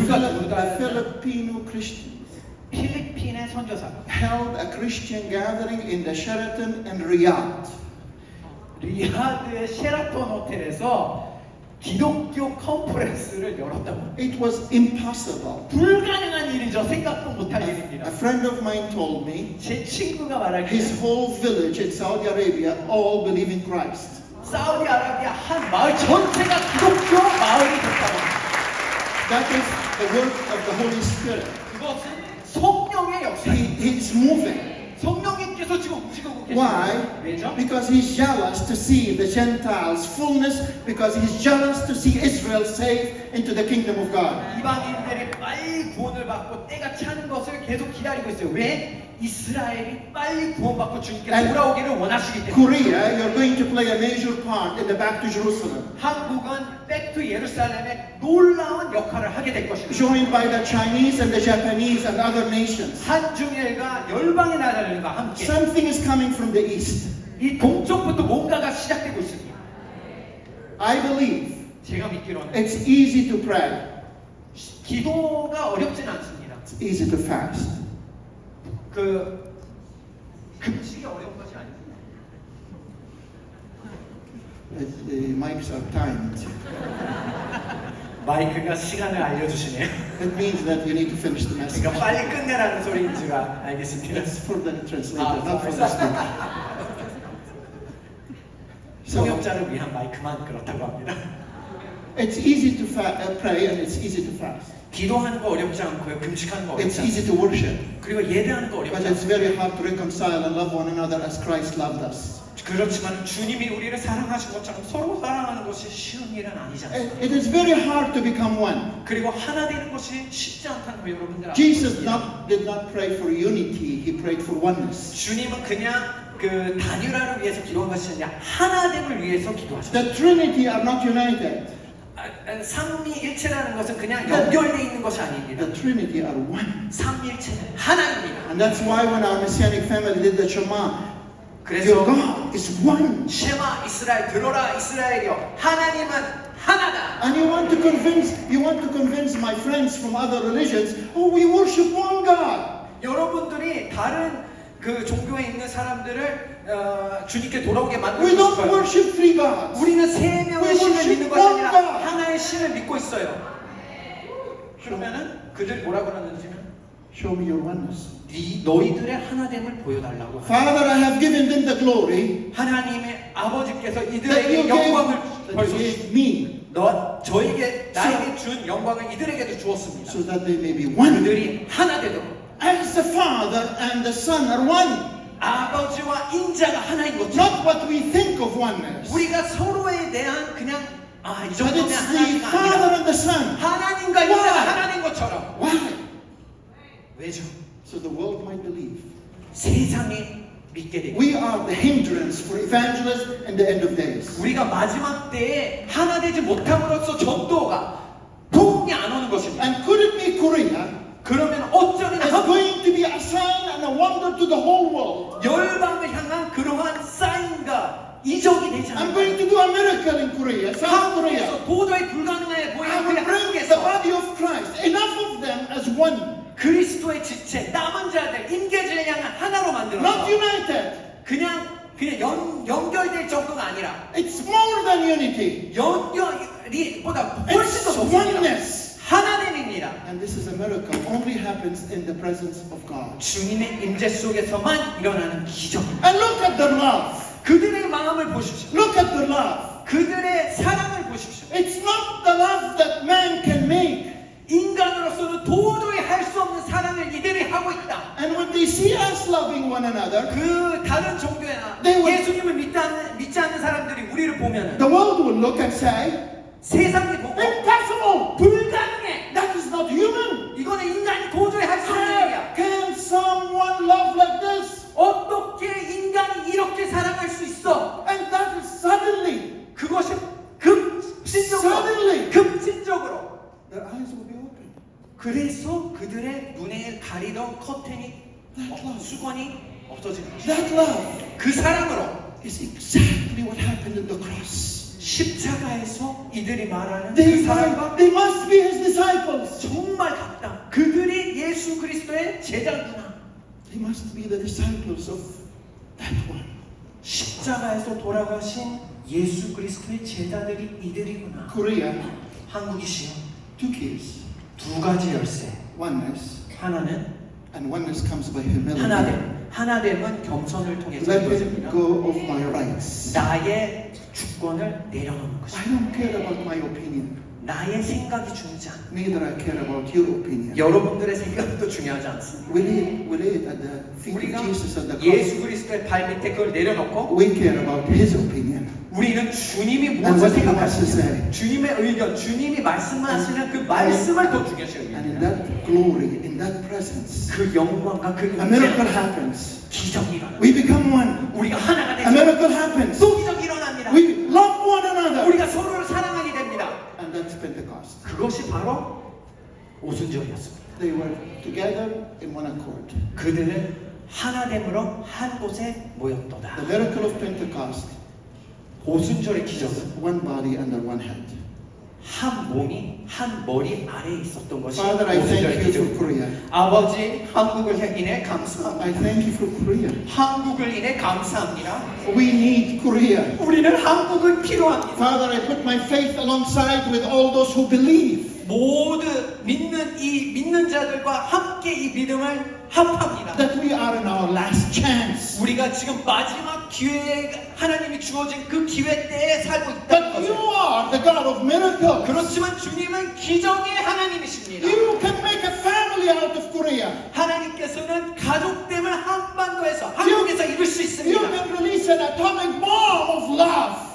B: Filipino Christians
A: 필리핀의 선교사가
B: held a Christian gathering in the Sheraton in Riyadh.
A: 리야드의 셰라톤 호텔에서 기독교 컨퍼런스를 열었다고.
B: It was impossible.
A: 불가능한 일이죠. 생각도 못할 일입니다.
B: A friend of mine told me
A: 제 친구가 말하기를
B: his whole village in Saudi Arabia all believe in Christ.
A: 사우디아라비아 한 마을 전체가 기독교 마을이 됐다고 합니다.
B: That is the work of the Holy Spirit.
A: 그것은 성령의 역사입니다.
B: He's moving.
A: 성령님께서 지금 움직이고 계십니다.
B: Why?
A: 왜죠?
B: Because he's jealous to see the Gentiles' fullness, because he's jealous to see Israel saved into the kingdom of God.
A: 이방인들이 빨리 구원을 받고 때가 차는 것을 계속 기다리고 있어요. 왜? 이스라엘이 빨리 구원받고 주님께
B: And
A: 돌아오기를 원하시기 때문에.
B: Korea, you're going to play a major part in the Back to Jerusalem,
A: 한국은 백투 예루살렘의 놀라운 역할을 하게 될 것입니다.
B: joined by the Chinese and the Japanese and other nations.
A: 한중일과 열방의 나라들과 함께
B: Something is coming from the east.
A: 이 동쪽부터 뭔가가 시작되고 있습니다.
B: I believe
A: 제가 믿기로는
B: it's easy to pray,
A: 기도가 어렵진 않습니다.
B: it's easy to fast.
A: 금식이 어려운 것이 아닙니다.
B: The mics are timed.
A: 마이크가 시간을 알려주시네요.
B: That means that you need to finish the message.
A: 그러니까 빨리 끝내라는 소리인 줄 알겠습니다.
B: That's for the translator, not for the
A: 아,
B: speaker. So
A: 통역자를 위한 마이크만 그렇다고 합니다.
B: it's easy to pray and it's easy to fast.
A: 기도하는 거 어렵지 않고요. 금식하는 거
B: It's
A: 어렵지
B: easy
A: 않고
B: to worship,
A: 그리고 예배하는 거
B: but
A: 어렵지
B: it's
A: 않고
B: very hard to reconcile and love one another as Christ loved us.
A: 그렇지만 주님이 우리를 사랑하신 것처럼 서로 사랑하는 것이 쉬운 일은 아니잖아요.
B: It is very hard to become one.
A: 그리고 하나 되는 것이 쉽지 않다는 거 여러분들
B: Jesus
A: 아십니까?
B: did not pray for unity, he prayed for oneness.
A: 주님은 그냥 그 단일화를 위해서 기도한 것이 아니라 하나됨을 위해서 기도하셨어요.
B: The Trinity are not united.
A: 삼위일체라는 것은 그냥 연결되어 있는 것이 아닙니다.
B: The Trinity are one.
A: 삼위일체는 하나입니다.
B: And that's why when our Messianic family did the Shema, your
A: 그래서
B: God is one.
A: 쉐마 이스라엘 들어라 이스라엘이여 하나님은 하나다.
B: And you want to convince my friends from other religions, oh, we worship one God.
A: 여러분들이 다른 그 종교에 있는 사람들을 주님께 돌아오게
B: We
A: 만들고
B: don't
A: 싶어요.
B: worship three gods.
A: 우리는 세 명의
B: We
A: 신을
B: worship
A: 믿는 것이
B: one
A: 아니라
B: God.
A: 하나의 신을 믿고 있어요. 그러면은 그들이 뭐라 그러는지는
B: Show me your oneness.
A: 너희들의 하나됨을 보여달라고.
B: Father, I have given them the glory
A: 하나님의 아버지께서
B: that
A: 이들에게 영광을
B: you
A: 벌써
B: gave me,
A: 나에게 준 영광을 이들에게도 주었습니다.
B: so that they may be one.
A: 그들이 하나 되도록
B: As the Father and the Son are one.
A: 아버지와 인자가 하나인 것처럼
B: Not what we think of oneness,
A: 우리가 서로에 대한 그냥 이
B: but
A: 정도면
B: it's the
A: 하나가
B: Father
A: 아니라
B: and the Son.
A: 하나님과
B: Why?
A: 인자가 하나인 것처럼.
B: Why?
A: 왜죠?
B: So the world might believe.
A: 세상이 믿게 되고
B: We are the hindrance for evangelism in the end of days.
A: 우리가 마지막 때에 하나 되지 못함으로써 전도가 복음이 안 오는 것입니다.
B: And could it be Korea
A: 그러면 어쩌면
B: is going to be a sign and a wonder to the whole world?
A: 열방을 향한 그러한 사인과 이적이 되지
B: I'm going
A: 않을까?
B: to do a miracle in Korea, South Korea.
A: 한국에서 도저히 불가능해 보이는
B: I
A: 그
B: will bring the
A: 한국에서
B: body of Christ, enough of them as one,
A: 그리스도의 지체 남은 자들 임계주를 향한 하나로
B: not
A: 만들어서
B: united.
A: 그냥 연결될 정도가 아니라
B: It's more than unity.
A: 연결이보다 훨씬
B: It's
A: 더 높습니다.
B: oneness.
A: 하나됨입니다.
B: And this is a miracle. Only happens in the presence of God.
A: 주님의 임재 속에서만 일어나는 기적.
B: And look at their love.
A: 그들의 마음을 보십시오.
B: Look at their love.
A: 그들의 사랑을 보십시오.
B: It's not the love that man can make.
A: 인간으로서는 도저히 할 수 없는 사랑을 이들이 하고 있다.
B: And when they see us loving one another,
A: 그 다른 종교나
B: They will-
A: 예수님을 믿지 않는 사람들이 우리를 보면은
B: the world will look and say,
A: 세상이 보고
B: impossible!
A: 불가능해.
B: That is not human.
A: 이거는 인간이 도저히 할 수 없는
B: How
A: 일이야.
B: can someone love like this?
A: 어떻게 인간이 이렇게 사랑할 수 있어?
B: And that is suddenly,
A: 그것이 급진적으로
B: their eyes will be open.
A: 그래서 그들의 눈에 가리던 커튼이 수건이 없어지는 거죠.
B: That love
A: 그 사랑으로
B: is exactly what happened in the cross.
A: 십자가에서 이들이 말하는 그 사랑과
B: They must be his disciples.
A: 정말 같다. 그들이 예수 그리스도의 제자구나.
B: They must be the disciples of that one.
A: 십자가에서 돌아가신 예수 그리스도의 제자들이 이들이구나.
B: Korea,
A: 한국이시여,
B: two keys.
A: 두 가지 열쇠.
B: Oneness,
A: 하나는
B: and oneness comes by humility.
A: 하나됨은 겸손을 통해서
B: Letting
A: 이루어집니다.
B: go of my rights.
A: 나의 주권을 내려놓는
B: I
A: 것입니다.
B: don't care about my opinion.
A: 나의 생각이 중요하지 않습니다.
B: Neither I care about your opinion.
A: 여러분들의 생각도 중요하지 않습니다.
B: We live at the feet
A: 우리가
B: of Jesus at the
A: 예수
B: cross.
A: 그리스도의 발 밑에 그걸 내려놓고
B: We care about His opinion.
A: 우리는 주님이
B: And
A: 무엇을
B: what He wants to
A: 생각하시냐,
B: say.
A: 주님의 의견, 주님이 말씀하시는 그 말씀을 더 중요시
B: And in
A: 여깁니다.
B: that glory, in that presence,
A: 그 영광과 그
B: a miracle
A: 임재,
B: happens.
A: 기적이 일어납니다.
B: We become one.
A: 우리가 하나가
B: A
A: 되죠.
B: miracle happens.
A: 또 기적이 일어납니다.
B: We love one another.
A: 우리가 서로를 사랑하게 됩니다.
B: And that's Pentecost.
A: 그것이 바로 오순절이었습니다.
B: They were together in one accord.
A: 그들은 하나됨으로 한 곳에 모였도다.
B: The miracle of Pentecost
A: 오순절의
B: is
A: 기적은
B: one body under one head.
A: 한 몸이 한 머리 아래에 있었던 것이
B: Father, I thank
A: 오순절의
B: you for
A: 기적.
B: Korea.
A: 아버지, 한국을 인해 감사합니다.
B: I thank you for Korea.
A: 한국을 인해 감사합니다.
B: We need Korea.
A: 우리는 한국은 필요합니다.
B: Father, I put my faith alongside with all those who believe
A: 모두 믿는 자들과 함께 이 믿음을 합합니다.
B: that we are in our last chance.
A: 우리가 지금 마지막 기회에 하나님이 주어진 그 기회 때에 살고 있다는
B: But you
A: 것을.
B: are the God of miracles.
A: 그렇지만 주님은 기적의 하나님이십니다.
B: You can make a family out of Korea.
A: 하나님께서는 가족됨을 한반도에서 한국에서 이룰 수
B: You
A: 있습니다.
B: can release an atomic bomb of love.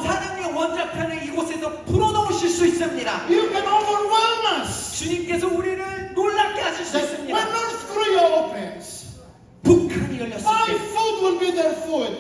A: 사랑의 원자편을 이곳에서 풀어놓으실 수 있습니다.
B: You can overwhelm us.
A: 주님께서 우리를 놀랍게 하실 수
B: That when
A: 있습니다.
B: North Korea opens,
A: 북한이 열렸을
B: my
A: 때
B: food will be their food.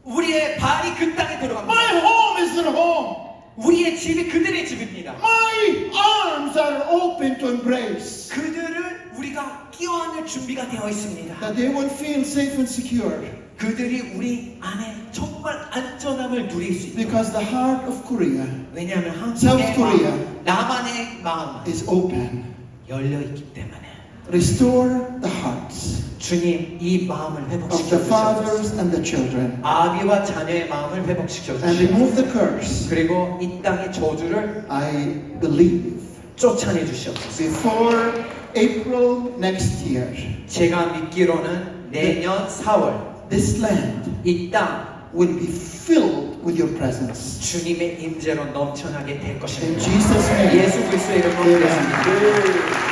A: 우리의 발이 그 땅에 들어갑니다.
B: My home is their home.
A: 우리의 집이 그들의 집입니다.
B: My arms are open to embrace.
A: 그들을 우리가 끼워안을 준비가 되어 있습니다.
B: That they will feel safe and secure.
A: 그들이 우리 안에 정말 안전함을 누릴 수 있도록.
B: Because the heart of Korea
A: 왜냐하면
B: South
A: 한국의
B: Korea
A: 마음, 남한의 마음
B: is open.
A: 열려 있기 때문에
B: Restore the hearts
A: 주님 이 마음을
B: of
A: 회복시켜
B: the
A: 주셔서
B: fathers and the children.
A: 아비와 자녀의 마음을 회복시켜
B: And
A: 주시고
B: remove the curse.
A: 그리고 이 땅의 저주를
B: I believe
A: 쫓아내 주시옵소서.
B: before April next year,
A: 제가 믿기로는 내년 4월
B: this land
A: 이 땅
B: will be filled with your presence.
A: 주님의 임재로 넘쳐나게 될
B: In
A: 것입니다.
B: Jesus' name.
A: 예수 그리스도의 이름으로 기도했습니다.
B: Amen.